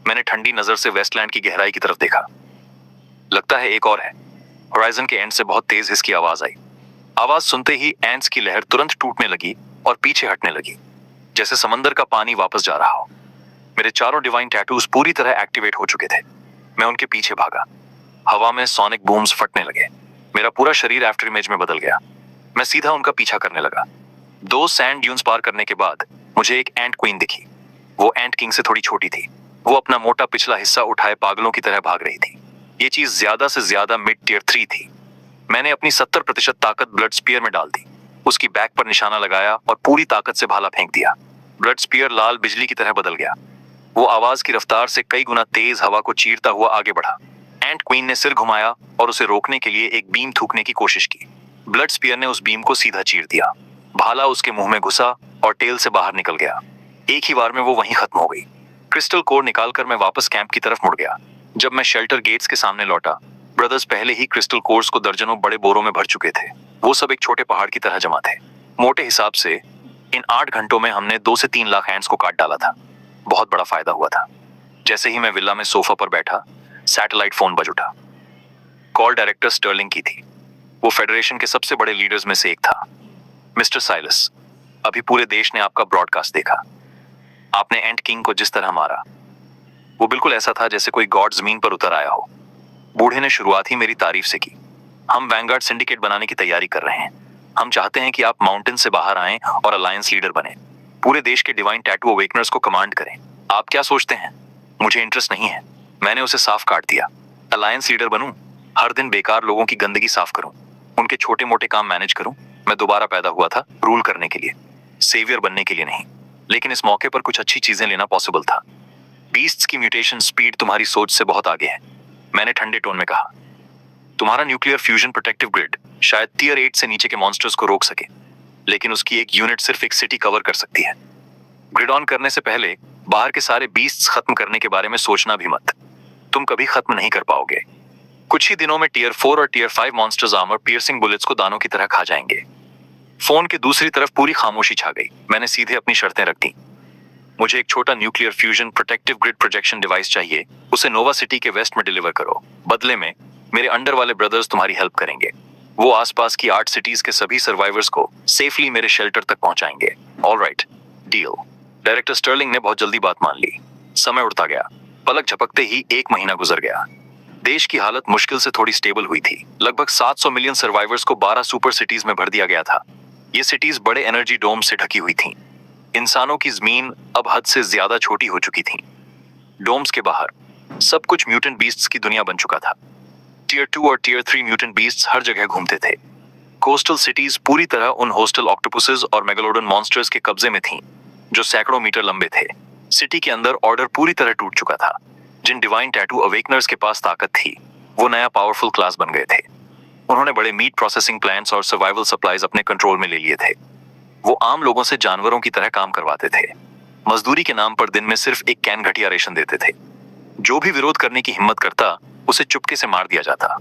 मैंने ठंडी नजर से वेस्टलैंड की गहराई की तरफ देखा। लगता है एक और है। होराइजन के एंड से बहुत तेज हिस की आवाज आई। आवाज सुनते ही एंट्स की लहर तुरंत टूटने लगी और पीछे हटने लगी, जैसे समंदर का पानी वापस जा रहा हो। मेरे चारों डिवाइन टैटूज पूरी तरह एक्टिवेट हो चुके थे। मैं उनके पीछे भागा। हवा में सोनिक बूम्स फटने लगे। मेरा पूरा शरीर आफ्टर इमेज में बदल गया। मैं सीधा उनका पीछा करने लगा। 2 सैंड ड्यून्स पार करने के बाद मुझे एक एंट क्वीन दिखी। वो एंट किंग से थोड़ी छोटी थी। वो अपना मोटा पिछला हिस्सा उठाए पागलों की तरह भाग रही थी। ये चीज ज्यादा से ज्यादा मिड टियर 3 थी। मैंने अपनी 70% ताकत ब्लड स्पीयर में डाल दी। उसकी बैक पर निशाना लगाया और पूरी ताकत से भाला फेंक दिया। ब्लड स्पीयर लाल बिजली की तरह बदल गया। वो आवाज की रफ्तार से कई गुना तेज हवा को चीरता हुआ आगे बढ़ा। एंट क्वीन ने सिर घुमाया और उसे रोकने के लिए एक बीम थूकने की कोशिश की। ब्लड स्पीयर ने उस बीम को सीधा चीर दिया। भाला उसके मुंह में घुसा और टेल से बाहर निकल गया। एक ही बार में वो वहीं खत्म हो गई। क्रिस्टल कोर निकालकर मैं वापस कैंप की तरफ मुड़ गया। जब मैं शेल्टर गेट्स के सामने लौटा, ब्रदर्स पहले ही क्रिस्टल कोर्स को दर्जनों बड़े बोरों में भर चुके थे। वो सब एक छोटे पहाड़ की तरह जमा थे। मोटे हिसाब से इन 8 घंटों में हमने 2 से 3 लाख हैंड्स को काट डाला था। बहुत बड़ा फायदा हुआ था। जैसे ही मैं विला में सोफा पर बैठा, सैटेलाइट फोन बज उठा। कॉल डायरेक्टर स्टर्लिंग की थी। वो फेडरेशन के सबसे बड़े लीडर्स में से एक था। मिस्टर साइलस, अभी पूरे देश ने आपका ब्रॉडकास्ट देखा। आपने एंट किंग को जिस तरह मारा, वो बिल्कुल ऐसा था जैसे कोई गॉड जमीन पर उतर आया हो। बूढ़े ने शुरुआत ही मेरी तारीफ से की। हम वैंगार्ड सिंडिकेट बनाने की तैयारी कर रहे हैं। हम चाहते हैं कि आप माउंटेन से बाहर आएं और अलायंस लीडर बने। पूरे देश के डिवाइन टैटू अवेकनर्स को कमांड करें। आप क्या सोचते हैं? मुझे इंटरेस्ट नहीं है। मैंने उसे साफ काट दिया। अलायंस लीडर बनूं, हर दिन बेकार लोगों की गंदगी साफ करूं, उनके छोटे मोटे काम मैनेज करूं। मैं दोबारा पैदा हुआ था रूल करने के लिए, सेवियर बनने के लिए नहीं। लेकिन इस मौके पर कुछ अच्छी चीजें लेना पॉसिबल था। बीस्ट्स की म्यूटेशन स्पीड तुम्हारी सोच से बहुत आगे है, मैंने ठंडे टोन में कहा। तुम्हारा न्यूक्लियर फ्यूजन प्रोटेक्टिव ग्रिड शायद टियर 8 से नीचे के मॉन्स्टर्स को रोक सके, लेकिन उसकी एक यूनिट सिर्फ एक सिटी कवर कर सकती है। ग्रिड ऑन करने से पहले बाहर के सारे बीस्ट्स खत्म करने के बारे में सोचना भी मत। तुम कभी खत्म नहीं कर पाओगे। कुछ ही दिनों में टियर 4 और tier 5 monsters armour piercing bullets को दानों की तरह खा जाएंगे। फोन के दूसरी तरफ पूरी खामोशी छा गई। मैंने सीधे अपनी शर्तें रख दी। मुझे एक छोटा nuclear fusion protective grid projection device चाहिए। उसे नोवा सिटी के वेस्ट में डिलीवर करो। बदले में मेरे अंडर वाले ब्रदर्स तुम्हारी हेल्प करेंगे। वो आसपास की 8 सिटीज के सभी सर्वाइवर्स को सेफली मेरे शेल्टर तक पहुंचाएंगे। All right, deal. Director Sterling ने बहुत जल्दी बात मान ली। समय उड़ता गया। पलक झपकते ही 1 महीना गुजर गया। देश की हालत मुश्किल से थोड़ी स्टेबल हुई थी। लगभग 700 मिलियन सर्वाइवर्स को 12 सुपर सिटीज में भर दिया गया था। ये सिटीज बड़े एनर्जी डोम से ढकी हुई थीं। इंसानों की जमीन अब हद से ज्यादा छोटी हो चुकी थी। डोम्स के बाहर सब कुछ म्यूटेंट बीस्ट्स की दुनिया बन चुका था। टियर 2 और टियर 3 म्यूटेंट बीस्ट्स हर जगह घूमते थे। कोस्टल सिटीज पूरी तरह उन होस्टल ऑक्टोपसेस और मेगालोडन मॉन्स्टर्स के कब्जे में थीं, जो सैकड़ों मीटर लंबे थे। सिटी के अंदर ऑर्डर पूरी तरह टूट चुका था। जिन डिवाइन टैटू अवेकनर्स के पास ताकत थी, वो नया पावरफुल क्लास बन गए थे। उन्होंने बड़े मीट प्रोसेसिंग प्लांट्स और सर्वाइवल सप्लाईज अपने कंट्रोल में ले लिए थे। वो आम लोगों से जानवरों की तरह काम करवाते थे। मजदूरी के नाम पर दिन में सिर्फ एक कैन घटिया रेशन देते थे। जो भी विरोध करने की हिम्मत करता, उसे चुपके से मार दिया जाता।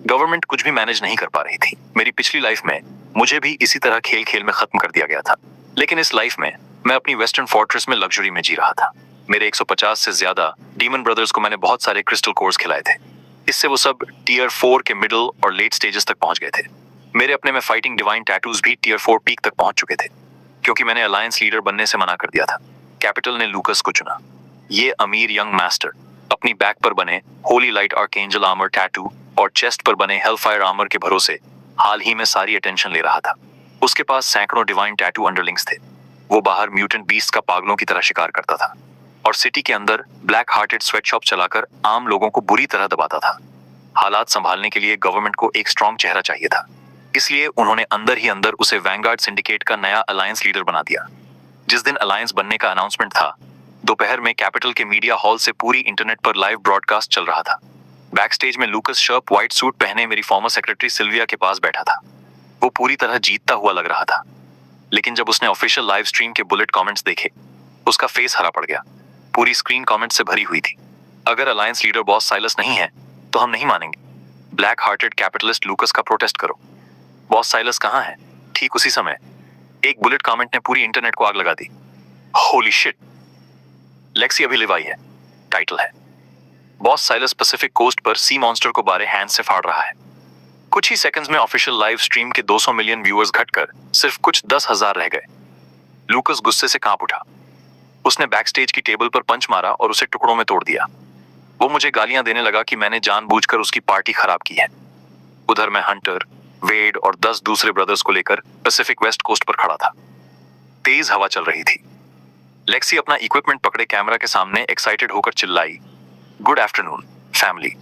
गवर्नमेंट कुछ भी मैनेज नहीं कर पा रही थी। मेरी पिछली लाइफ में मुझे भी इसी तरह खेल खेल में खत्म कर दिया गया था। लेकिन इस लाइफ में मैं अपनी वेस्टर्न फोर्ट्रेस में लग्जरी में जी रहा था। मेरे 150 से ज्यादा डीमन ब्रदर्स को मैंने बहुत सारे क्रिस्टल कोर्स खिलाए थे। इससे वो सब टियर 4 के मिडिल और लेट स्टेजेस तक पहुंच गए थे। मेरे अपने में फाइटिंग डिवाइन टैटूज भी टियर 4 पीक तक पहुंच चुके थे, क्योंकि मैंने अलायंस लीडर बनने से मना कर दिया था। कैपिटल ने लूकस को चुना। ये अमीर यंग मास्टर अपनी बैक पर बने Holi light archangel armour tattoo और चेस्ट पर बने हेलफायर आर्मर के भरोसे हाल ही में सारी अटेंशन ले रहा था। उसके पास सैकड़ों डिवाइन टैटू अंडरलिंग्स थे। वो बाहर म्यूटेंट बीस्ट का पागलों की तरह शिकार करता था और सिटी के अंदर ब्लैक हार्टेड स्वेटशॉप चलाकर आम लोगों को बुरी तरह दबाता था। हालात संभालने के लिए गवर्नमेंट को एक स्ट्रॉन्ग चेहरा चाहिए था, इसलिए उन्होंने अंदर ही अंदर उसे वैंगार्ड सिंडिकेट का नया अलायंस लीडर बना दिया। जिस दिन अलायंस बनने का अनाउंसमेंट था, दोपहर में कैपिटल के मीडिया हॉल से पूरी इंटरनेट पर लाइव ब्रॉडकास्ट चल रहा था। बैक स्टेज में लूकस शर्प व्हाइट सूट पहने मेरी फॉर्मर सेक्रेटरी सिल्विया के पास बैठा था। वो पूरी तरह जीतता हुआ लग रहा था, लेकिन जब उसने ऑफिशियल लाइव स्ट्रीम के बुलेट कमेंट्स देखे, उसका फेस हरा पड़ गया। पूरी स्क्रीन कमेंट से भरी हुई थी। अगर अलायंस लीडर बॉस साइलस नहीं है तो हम नहीं मानेंगे। ब्लैक हार्टेड कैपिटलिस्ट लूकस का प्रोटेस्ट करो। बॉस साइलस कहाँ है? ठीक उसी समय एक बुलेट कमेंट ने पूरी इंटरनेट को आग लगा दी। होली शिट, लेक्सी अभी लिव आई है। टाइटल है, बॉस साइलस पैसिफिक कोस्ट पर सी मॉन्स्टर को बारे हैंड से फाड़ रहा है। कुछ ही सेकंड्स में ऑफिशियल लाइव स्ट्रीम के 200 मिलियन व्यूअर्स घटकर सिर्फ कुछ 10,000 रह गए। लूकस गुस्से से कांप उठा। उसने बैकस्टेज की टेबल पर पंच मारा और उसे टुकड़ों में तोड़ दिया। वो मुझे गालियां देने लगा कि मैंने जानबूझकर उसकी पार्टी खराब की है। उधर मैं हंटर, वेड और 10 दूसरे ब्रदर्स को लेकर पैसिफिक वेस्ट कोस्ट पर खड़ा था। तेज हवा चल रही थी। लेक्सी अपना इक्विपमेंट पकड़े कैमरा के सामने एक्साइटेड होकर चिल्लाई, गुड आफ्टरनून फैमिली।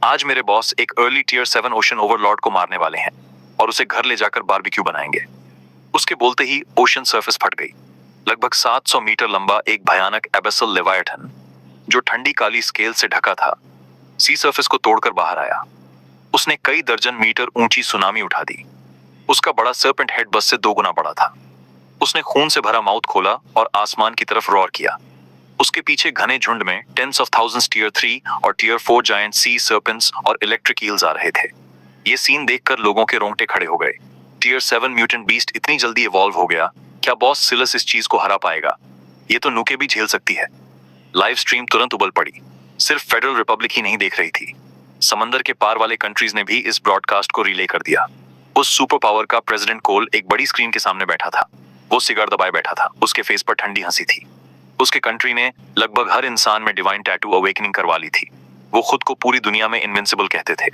आज मेरे बॉस एक अर्ली टियर 7 ओशन ओवरलॉर्ड को मारने वाले हैं और उसे घर ले जाकर बारबेक्यू बनाएंगे। उसके बोलते ही ओशन सरफेस फट गई। लगभग 700 मीटर लंबा एक भयानक एबेसल लेवायथन, जो ठंडी काली स्केल से ढका था, सी सरफेस को तोड़कर बाहर आया। उसने कई दर्जन मीटर ऊंची सुनामी उठा दी। उसका बड़ा सर्पेंट हेड बस से 2 गुना बड़ा था। उसने खून से भरा माउथ खोला और आसमान की तरफ रॉर किया। उसके पीछे घने झुंड में टेंस ऑफ थाउजेंड्स टियर 3 और टियर 4 जायंट सी सर्पेंट्स और इलेक्ट्रिक ईल्स आ रहे थे। ये सीन देखकर लोगों के रोंगटे खड़े हो गए। टियर 7 म्यूटेंट बीस्ट इतनी जल्दी इवॉल्व हो गया, क्या बॉस सिलस इस चीज को हरा पाएगा? ये तो नुके भी झेल सकती है। लाइव स्ट्रीम तुरंत उबल पड़ी। सिर्फ फेडरल रिपब्लिक ही नहीं देख रही थी, समंदर के पार वाले कंट्रीज ने भी इस ब्रॉडकास्ट को रिले कर दिया। उस सुपर पावर का प्रेसिडेंट कोल एक बड़ी स्क्रीन के सामने बैठा था। वो सिगार दबाए बैठा था, उसके फेस पर ठंडी हंसी थी। उसके कंट्री ने लगभग हर इंसान में डिवाइन टैटू अवेकनिंग करवा ली थी। वो खुद को पूरी दुनिया में इनविंसिबल कहते थे,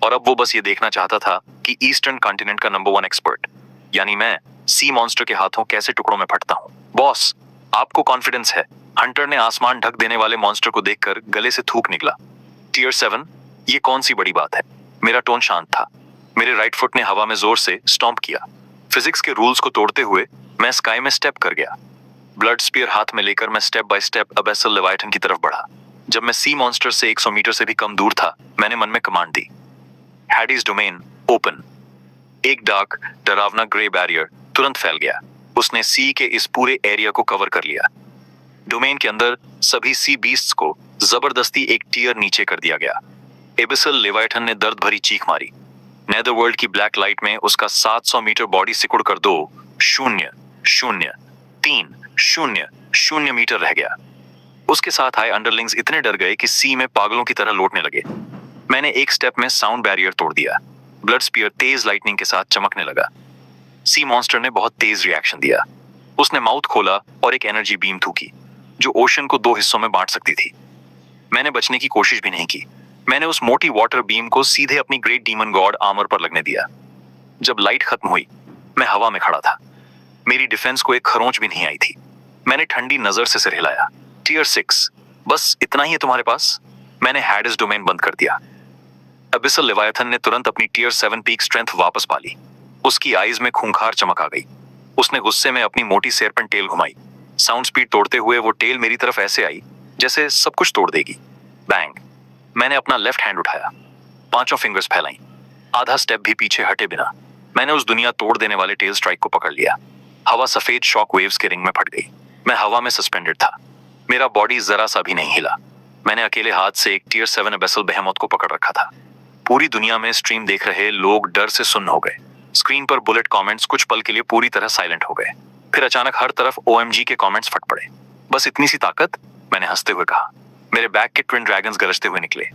और अब वो बस ये देखना चाहता था कि ईस्टर्न कॉन्टिनेंट का नंबर 1 एक्सपर्ट यानी मैं सी मॉन्स्टर के हाथों कैसे टुकड़ों में फटता हूँ। बॉस, आपको कॉन्फिडेंस है? हंटर ने आसमान ढक देने वाले मॉन्स्टर को देखकर गले से थूक निकला। टियर 7, ये कौन सी बड़ी बात है? मेरा टोन शांत था। मेरे राइट फुट ने हवा में जोर से स्टॉम्प किया। फिजिक्स के रूल्स को तोड़ते हुए मैं स्काई में स्टेप कर गया। ब्लड स्पीयर हाथ में लेकर मैं स्टेप बाय स्टेप अबेसल लेवाइथन की तरफ बढ़ा। जब मैं सी मॉन्स्टर से 100 मीटर से भी कम दूर था, मैंने मन में कमांड दी, हैडीज डोमेन ओपन। एक डार्क डरावना ग्रे बैरियर तुरंत फैल गया। उसने सी के इस पूरे एरिया को कवर कर लिया। डोमेन के अंदर सभी सी बीस्ट्स को जबरदस्ती एक टियर नीचे कर दिया गया। एबिसल लेवाइथन ने दर्द भरी चीख मारी। नेदरवर्ल्ड की ब्लैक लाइट में उसका 700 मीटर बॉडी सिकुड़ कर 2.0.030 मीटर रह गया। उसके साथ आए अंडरलिंग्स इतने डर गए कि सी में पागलों की तरह लौटने लगे। मैंने एक स्टेप में साउंड बैरियर तोड़ दिया। ब्लड स्पीयर तेज लाइटनिंग के साथ चमकने लगा। सी मॉन्स्टर ने बहुत तेज रिएक्शन दिया। उसने माउथ खोला और एक एनर्जी बीम थूकी जो ओशन को 2 हिस्सों में बांट सकती थी। मैंने बचने की कोशिश भी नहीं की। मैंने उस मोटी वाटर बीम को सीधे अपनी ग्रेट डीमन गॉड आर्मर पर लगने दिया। जब लाइट खत्म हुई, मैं हवा में खड़ा था। मेरी डिफेंस को एक खरोंच भी नहीं आई थी। मैंने ठंडी नजर से सिर हिलाया। टियर 6, बस इतना ही है तुम्हारे पास? मैंने हैडिस डोमेन बंद कर दिया। अबिसल लेवायथन ने तुरंत अपनी टियर 7 पीक स्ट्रेंथ वापस पा ली। उसकी आईज में खूंखार चमक आ गई। उसने गुस्से में अपनी मोटी सेरपेंट टेल घुमाई। साउंड स्पीड तोड़ते हुए वो टेल मेरी तरफ ऐसे आई जैसे सब कुछ तोड़ देगी। बैंग! मैंने अपना लेफ्ट हैंड उठाया, 5 फिंगर्स फैलाई। आधा स्टेप भी पीछे हटे बिना मैंने उस दुनिया तोड़ देने वाले टेल स्ट्राइक को पकड़ लिया। हवा सफेद शॉक वेव्स के रिंग में फट गई। मैं हवा में सस्पेंडेड था। मेरा बॉडी जरा सा भी नहीं हिला। मैंने अकेले हाथ से एक टियर 7 एबेसल बेहेमोथ को पकड़ रखा था। पूरी दुनिया में स्ट्रीम देख रहे लोग डर से सुन्न हो गए। स्क्रीन पर बुलेट कमेंट्स कुछ पल के लिए पूरी तरह साइलेंट हो गए। फिर अचानक हर तरफ OMG के कमेंट्स फट पड़े। बस इतनी सी ताकत? मैंने हंसते हुए कहा। मेरे बैक के ट्विन ड्रैगन्स गरजते हुए निकले।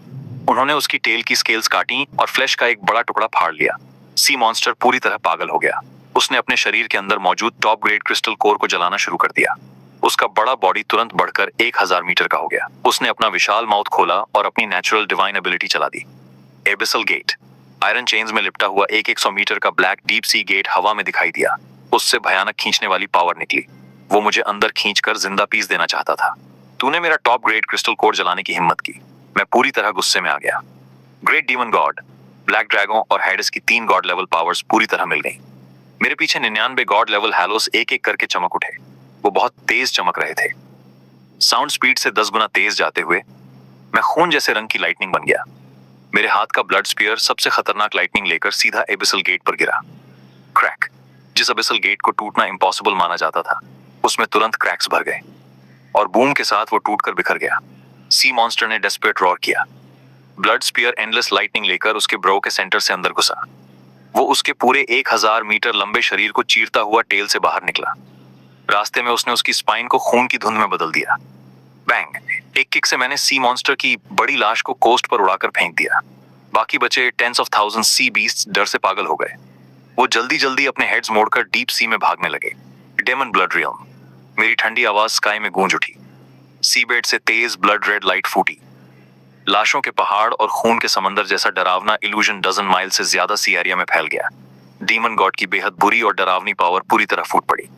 उन्होंने उसकी टेल की स्केल्स काटी और फ्लैश का एक बड़ा टुकड़ा फाड़ लिया। सी मॉन्स्टर पूरी तरह पागल हो गया। उसने अपने शरीर के अंदर मौजूद टॉप ग्रेड क्रिस्टल कोर को जलाना शुरू कर दिया। उसका बड़ा बॉडी तुरंत बढ़कर 1000 मीटर का हो गया। उसने अपना विशाल माउथ खोला और अपनी नेचुरल डिवाइन एबिलिटी चला दी। Abyssal gate. आयरन चेन्स में लिपटा हुआ एक 100 मीटर का ब्लैक डीप सी गेट हवा में दिखाई दिया। उससे भयानक खींचने वाली पावर निकली। वो मुझे अंदर खींचकर जिंदा पीस देना चाहता था। तूने मेरा टॉप ग्रेड क्रिस्टल कोर जलाने की हिम्मत की। मैं पूरी तरह गुस्से में आ गया। Great demon God, black dragon और हैडिस की 3 गॉड लेवल पावर्स पूरी तरह मिल गई। मेरे पीछे 99 गॉड लेवल हैलोस एक एक करके चमक उठे। वो बहुत तेज चमक रहे थे, साउंड स्पीड से 10 गुना तेज जाते हुए। मैं खून जैसे रंग की लाइटनिंग बन गया। मेरे हाथ का ब्लड स्पीयर सबसे खतरनाक लाइटनिंग लेकर सीधा एबिसल गेट पर गिरा। क्रैक! जिस एबिसल गेट को टूटना इम्पॉसिबल माना जाता था, उसमें तुरंत क्रैक्स भर गए और बूम के साथ वो टूटकर बिखर गया। सी मॉन्स्टर ने डेस्परेट रॉर किया। ब्लड स्पीयर एंडलेस लाइटनिंग लेकर उसके ब्रो के सेंटर से अंदर घुसा। वो उसके पूरे 1000 मीटर लंबे शरीर को चीरता हुआ टेल से बाहर निकला। रास्ते में उसने उसकी स्पाइन को खून की धुंध में बदल दिया। बैंग! एक किक से मैंने सी मॉन्स्टर की बड़ी लाश को कोस्ट पर उड़ाकर फेंक दिया। बाकी बचे tens of thousand sea beasts डर से पागल हो गए। वो जल्दी जल्दी अपने हेड्स मोड़कर डीप सी में भागने लगे। Demon blood realm. मेरी ठंडी आवाज स्काई में गूंज उठी। सीबेड से तेज ब्लड रेड लाइट फूटी। लाशों के पहाड़ और खून के समंदर जैसा डरावना इल्यूजन डजन माइल से ज्यादा सी एरिया में फैल गया। डीमन गॉड की बेहद बुरी और डरावनी पावर पूरी तरह फूट पड़ी।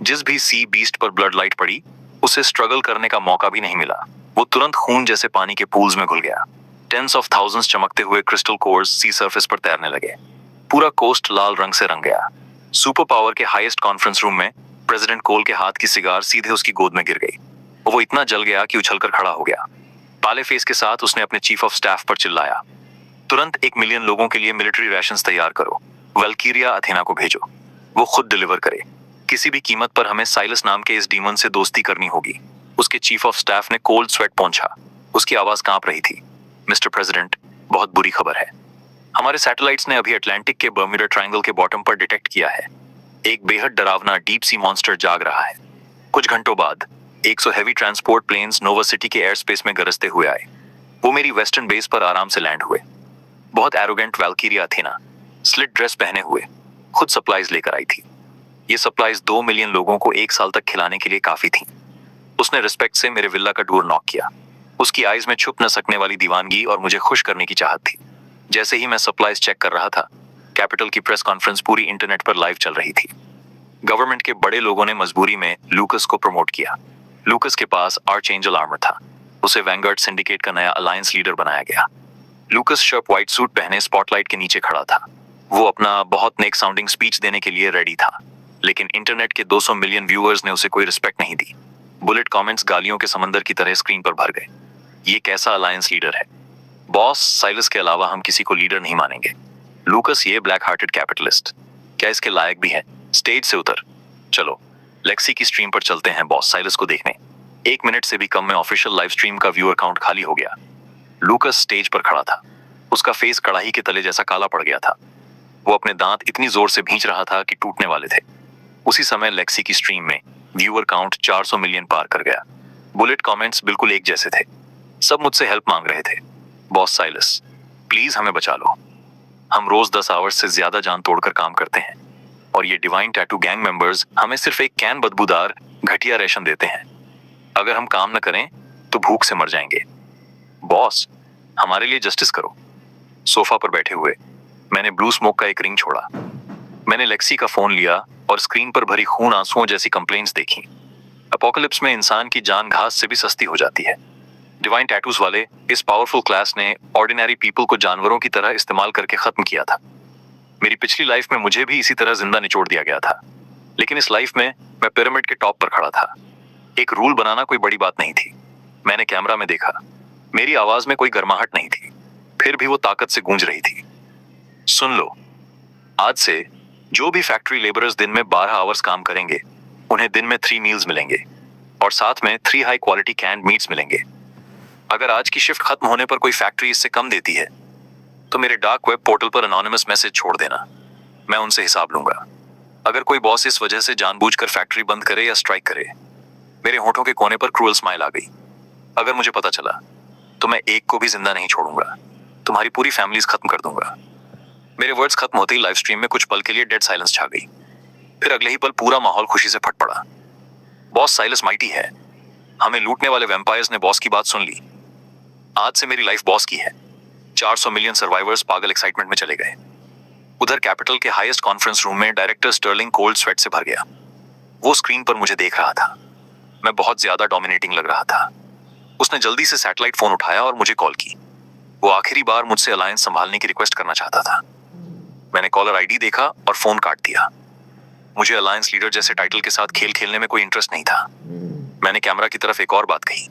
जिस भी सी बीस्ट पर ब्लड लाइट पड़ी, उसे स्ट्रगल करने का मौका भी नहीं मिला। वो तुरंत खून जैसे पानी के पूल्स में घुल गया। टेंस ऑफ थाउजेंड्स चमकते हुए क्रिस्टल कोर्स सी सरफेस पर तैरने लगे। पूरा कोस्ट लाल रंग से रंग गया। सुपर पावर के हाईएस्ट कॉन्फ्रेंस रूम में प्रेसिडेंट कोल के हाथ की सिगार सीधे उसकी गोद में गिर गई। वो इतना जल गया कि उछलकर खड़ा हो गया। काले फेस के साथ उसने अपने चीफ ऑफ स्टाफ पर चिल्लाया, तुरंत 1 मिलियन लोगों के लिए मिलिट्री रैशंस तैयार करो। वल्कीरिया अथेना को भेजो, वो खुद डिलीवर करे। किसी भी कीमत पर हमें साइलस नाम के इस डीमन से दोस्ती करनी होगी। उसके चीफ ऑफ स्टाफ ने कोल्ड स्वेट पोंछा। उसकी आवाज कांप रही थी। मिस्टर प्रेसिडेंट, बहुत बुरी खबर है। हमारे सैटेलाइट्स ने अभी अटलांटिक के बर्म्यूडा ट्रायंगल के बॉटम पर डिटेक्ट किया है। एक बेहद डरावना डीप सी मॉन्स्टर जाग रहा है। कुछ घंटों बाद 100 heavy transport planes Nova city के एयर स्पेस में गरजते हुए आए। वो मेरी वेस्टर्न बेस पर आराम से लैंड हुए। बहुत एरोगेंट वैल्कीरिया अथेना स्लिट ड्रेस पहने हुए खुद सप्लाईज लेकर आई थी। ये सप्लाईज 2 मिलियन लोगों को 1 साल तक खिलाने के लिए काफी थी। उसने रिस्पेक्ट से मेरे विला का डोर नॉक किया। उसकी आईज में छुप न सकने वाली दीवानगी और मुझे खुश करने की चाहत थी। जैसे ही मैं सप्लाईज चेक कर रहा था, कैपिटल की प्रेस कॉन्फ्रेंस पूरी इंटरनेट पर लाइव चल रही थी। गवर्नमेंट के बड़े लोगों ने मजबूरी में लूकस को प्रमोट किया। लूकस के पास आर्चएंजल आर्मर था। उसे वैंगार्ड सिंडिकेट का नया अलायंस लीडर बनाया गया। लूकस शार्प व्हाइट सूट पहने स्पॉटलाइट के नीचे खड़ा था। वो अपना बहुत नेक साउंडिंग स्पीच देने के लिए रेडी था, लेकिन इंटरनेट के 200 मिलियन व्यूअर्स ने उसे कोई रिस्पेक्ट नहीं दी। बुलेट कमेंट्स गालियों के समंदर की तरह स्क्रीन पर भर गए। ये कैसा अलायंस लीडर है? बॉस साइलस के अलावा हम किसी को लीडर नहीं मानेंगे। लूकस ये ब्लैक हार्टेड कैपिटलिस्ट क्या इसके लायक भी है? स्टेज से उतर। चलो लेक्सी की स्ट्रीम पर चलते हैं बॉस साइलस को देखने। 1 मिनट से भी कम में ऑफिशियल लाइव स्ट्रीम का व्यूअर काउंट खाली हो गया। लूकस स्टेज पर खड़ा था। उसका फेस कड़ाही के तले जैसा काला पड़ गया था। वो अपने दांत इतनी जोर से भींच रहा था कि टूटने वाले थे। उसी समय लेक्सी की स्ट्रीम में व्यूअर काउंट 400 मिलियन पार कर गया। बुलेट कमेंट्स बिल्कुल एक जैसे थे। सब मुझसे हेल्प मांग रहे थे। बॉस साइलस, प्लीज हमें बचा लो। हम रोज 10 आवर्स से ज्यादा जान तोड़कर काम करते हैं और ये डिवाइन टैटू गैंग मेंबर्स हमें सिर्फ एक कैन बदबूदार घटिया रेशन देते हैं। अगर हम काम न करें तो भूख से मर जाएंगे। बॉस, हमारे लिए जस्टिस करो। सोफा पर बैठे हुए मैंने ब्लू स्मोक का एक रिंग छोड़ा। मैंने लेक्सी का फोन लिया और स्क्रीन पर भरी खून आंसुओं जैसी कंप्लेंट्स देखी। अपोकलिप्स में इंसान की जान घास से भी सस्ती हो जाती है। डिवाइन टैटूज वाले इस पावरफुल क्लास ने ऑर्डिनरी पीपल को जानवरों की तरह इस्तेमाल करके खत्म किया था। मेरी पिछली लाइफ में मुझे भी इसी तरह जिंदा निचोड़ दिया गया था, लेकिन इस लाइफ में मैं पिरामिड के टॉप पर खड़ा था। एक रूल बनाना कोई बड़ी बात नहीं थी। मैंने कैमरा में देखा, मेरी आवाज में कोई गर्माहट नहीं थी, फिर भी वो ताकत से गूंज रही थी। सुन लो, आज से जो भी फैक्ट्री लेबरर्स दिन में 12 आवर्स काम करेंगे, उन्हें दिन में 3 मील्स मिलेंगे और साथ में 3 हाई क्वालिटी कैंड मीट्स मिलेंगे। अगर आज की शिफ्ट खत्म होने पर कोई फैक्ट्री इससे कम देती है तो मेरे डार्क वेब पोर्टल पर अनोनिमस मैसेज छोड़ देना। मैं उनसे हिसाब लूंगा। अगर कोई बॉस इस वजह से जानबूझकर फैक्ट्री बंद करे या स्ट्राइक करे, मेरे होठों के कोने पर क्रूअल स्माइल आ गई। अगर मुझे पता चला तो मैं एक को भी जिंदा नहीं छोड़ूंगा। तुम्हारी पूरी फैमिलीज खत्म कर दूंगा। मेरे वर्ड्स खत्म होते ही लाइव स्ट्रीम में कुछ पल के लिए डेड साइलेंस छा गई। फिर अगले ही पल पूरा माहौल खुशी से फट पड़ा। बॉस साइलस माइटी है। हमें लूटने वाले वैम्पायर्स ने बॉस की बात सुन ली। आज से मेरी लाइफ बॉस की है। 400 मिलियन सर्वाइवर्स पागल एक्साइटमेंट में चले गए। उधर कैपिटल के हाईएस्ट कॉन्फ्रेंस रूम में डायरेक्टर स्टर्लिंग कोल्ड स्वेट से भर गया। वो स्क्रीन पर मुझे देख रहा था। मैं बहुत ज्यादा डोमिनेटिंग लग रहा था। उसने जल्दी से सैटेलाइट फोन उठाया और मुझे कॉल की। वो आखिरी बार मुझसे अलायंस संभालने की रिक्वेस्ट करना चाहता था। मैंने कॉलर आईडी देखा और फोन काट दिया। मुझे अलायंस लीडर जैसे टाइटल के साथ खेल खेलने में कोई इंटरेस्ट नहीं था। मैंने कैमरा की तरफ एक और बात कही,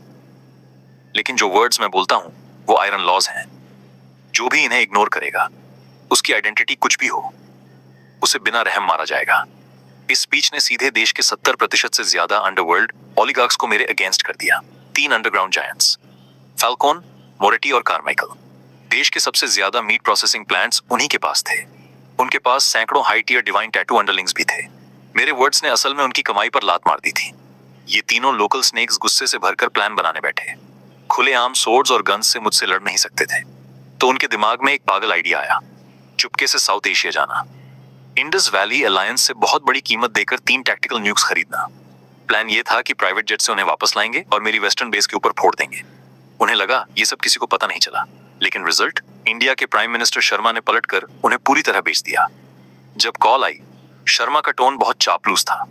लेकिन जो वर्ड्स मैं बोलता हूं वो आयरन लॉज हैं। जो भी इन्हें इग्नोर करेगा, उसकी आइडेंटिटी कुछ भी हो, उसे बिना रहम मारा जाएगा। इस स्पीच ने सीधे देश के 70% से ज्यादा अंडरवर्ल्ड ओलिगार्क्स को मेरे अगेंस्ट कर दिया। 3 अंडरग्राउंड जायंट्स, फाल्कोन, मोरेटी और कारमाइकल। देश के सबसे ज्यादा मीट प्रोसेसिंग प्लांट्स उन्हीं के पास थे। उनके पास सैकड़ों हाई टियर डिवाइन टैटू अंडरलिंग्स भी थे। मेरे वर्ड्स ने असल में उनकी कमाई पर लात मार दी थी। ये तीनों लोकल स्नेक्स गुस्से से भरकर प्लान बनाने बैठे। खुलेआम सोर्ड्स और गन्स से मुझसे लड़ नहीं सकते थे, तो उनके दिमाग में एक पागल आइडिया आया, चुपके से साउथ एशिया जाना। इंडस वैली अलायंस से बहुत बड़ी कीमत देकर 3 टैक्टिकल न्यूक्स खरीदना। प्लान ये था कि प्राइवेट जेट से उन्हें वापस लाएंगे और मेरी वेस्टर्न बेस के ऊपर फोड़ देंगे। उन्हें लगा ये सब किसी को पता नहीं चला, लेकिन रिजल्ट इंडिया के प्राइम मिनिस्टर शर्मा ने पलटकर उन्हें पूरी तरह बेच दिया। जब कॉल आई, शर्मा का टोन बहुत चापलूस था।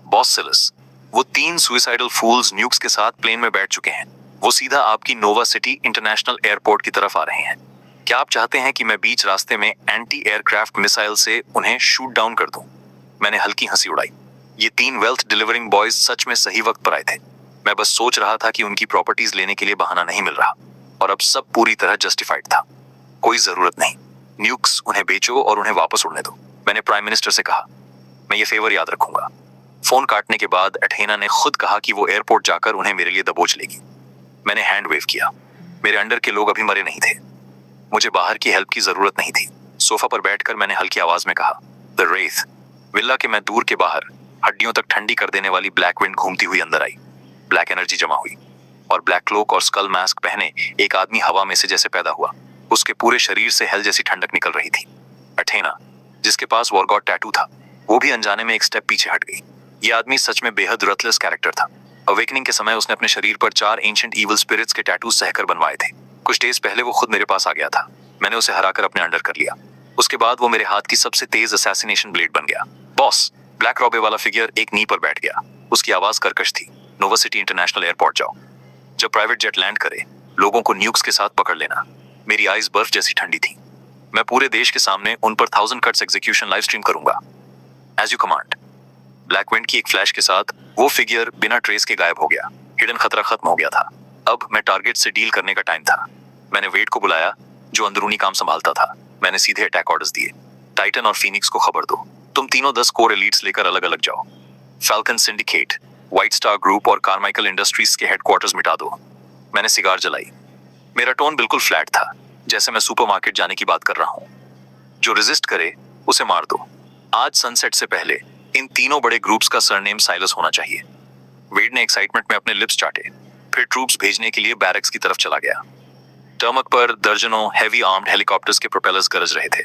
बॉस सिलस, वो 3 सुइसाइडल फूल्स न्यूक्स के साथ प्लेन में बैठ चुके हैं। वो सीधा आपकी नोवा सिटी इंटरनेशनल एयरपोर्ट की तरफ आ रहे हैं। क्या आप चाहते हैं कि मैं बीच रास्ते में एंटी एयरक्राफ्ट मिसाइल से उन्हें शूट डाउन कर दूं? मैंने हल्की हंसी उड़ाई। ये 3 वेल्थ डिलीवरिंग बॉयज सच में सही वक्त पर आए थे। मैं बस सोच रहा था कि उनकी प्रॉपर्टीज लेने के लिए बहाना नहीं मिल रहा, और अब सब पूरी तरह जस्टिफाइड था। कोई जरूरत नहीं, न्यूक्स उन्हें बेचो और उन्हें वापस उड़ने दो। मैंने प्राइम मिनिस्टर से कहा, मैं ये फेवर याद रखूंगा। फोन काटने के बाद एथेना ने खुद कहा कि वो एयरपोर्ट जाकर उन्हें मेरे लिए दबोच लेगी। मैंने हैंड वेव किया। मेरे अंडर के लोग अभी मरे नहीं थे। मुझे बाहर की हेल्प की जरूरत नहीं थी। सोफा पर बैठकर मैंने हल्की आवाज में कहा, द रेथ। विला के मैं दूर के बाहर हड्डियों तक ठंडी कर देने वाली ब्लैक विंड घूमती हुई अंदर आई। ब्लैक एनर्जी जमा हुई और ब्लैक क्लोक और स्कल मास्क पहने एक आदमी हवा में से जैसे पैदा हुआ। उसके पूरे शरीर से हेल जैसी ठंडक निकल रही थी। अठेना, जिसके पास वॉरगॉड टैटू था, वो भी अनजाने में एक स्टेप पीछे हट गई। ये आदमी सच में बेहद रथलेस कैरेक्टर था। अवेकनिंग के समय उसने अपने शरीर पर 4 एंशिएंट ईवल स्पिरिट्स के टैटू सहकर बनवाए थे। कुछ डेज पहले वो खुद मेरे पास आ गया था। मैंने उसे हराकर अपने अंडर कर लिया। उसके बाद वो मेरे हाथ की सबसे तेज असैसिनेशन ब्लेड बन गया। बॉस, ब्लैक रॉबे वाला फिगर एक नी पर बैठ गया। उसकी आवाज कर्कश थी। नोवा सिटी इंटरनेशनल एयरपोर्ट जाओ। जब प्राइवेट जेट लैंड करे, लोगों को न्यूक्स के साथ पकड़ लेना। मेरी आईज बर्फ जैसी ठंडी थी। मैं पूरे देश के सामने उन पर 1000 कट्स एग्जीक्यूशन लाइव स्ट्रीम करूंगा। As you command. Black wind की एक फ्लैश के साथ वो फिगर बिना ट्रेस के गायब हो गया। हिडन खतरा खत्म हो गया था। अब मैं टारगेट से डील करने का टाइम था। मैंने वेड को बुलाया, जो अंदरूनी काम संभालता था। मैंने सीधे अटैक ऑर्डर्स दिए। टाइटन और फीनिक्स को खबर दो, तुम तीनों 10 कोर एलीट्स लेकर अलग अलग जाओ। Falcon syndicate, white star group और कार्माइकल इंडस्ट्रीज के हेडक्वार्टर्स मिटा दो। मैंने सिगार जलाई। मेरा टोन बिल्कुल फ्लैट था, जैसे मैं सुपरमार्केट जाने की बात कर रहा हूं। जो रेजिस्ट करे उसे मार दो। आज सनसेट से पहले इन तीनों बड़े ग्रुप्स का सरनेम साइलस होना चाहिए। वेड ने एक्साइटमेंट में अपने लिप्स चाटे, फिर ट्रूप्स भेजने के लिए बैरक्स की तरफ चला गया। टर्मक पर दर्जनों हेवी आर्म्ड हेलीकॉप्टर्स के प्रोपेलर्स गरज रहे थे।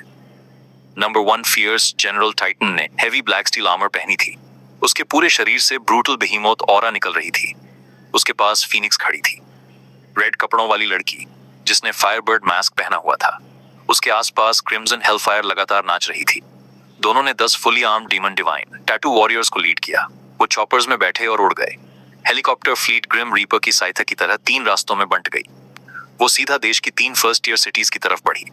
नंबर 1 फियर्स जनरल टाइटन ने हेवी ब्लैक स्टील आर्मर पहनी थी। उसके पूरे शरीर से ब्रूटल बेहीमोथ ऑरा निकल रही थी। उसके पास फीनिक्स खड़ी थी, रेड कपड़ों वाली लड़की जिसने फायरबर्ड मास्क पहना हुआ था। उसके आसपास क्रिम्सन हेलफायर लगातार नाच रही थी। दोनों ने 10 fully armed demon divine tattoo warriors को लीड किया। वो चॉपर्स में बैठे और उड़ गए। हेलीकॉप्टर फ्लीट ग्रिम रीपर की सहायता की तरह 3 रास्तों में बंट गई। वो सीधा देश की 3 फर्स्ट ईयर सिटीज की तरफ बढ़ी।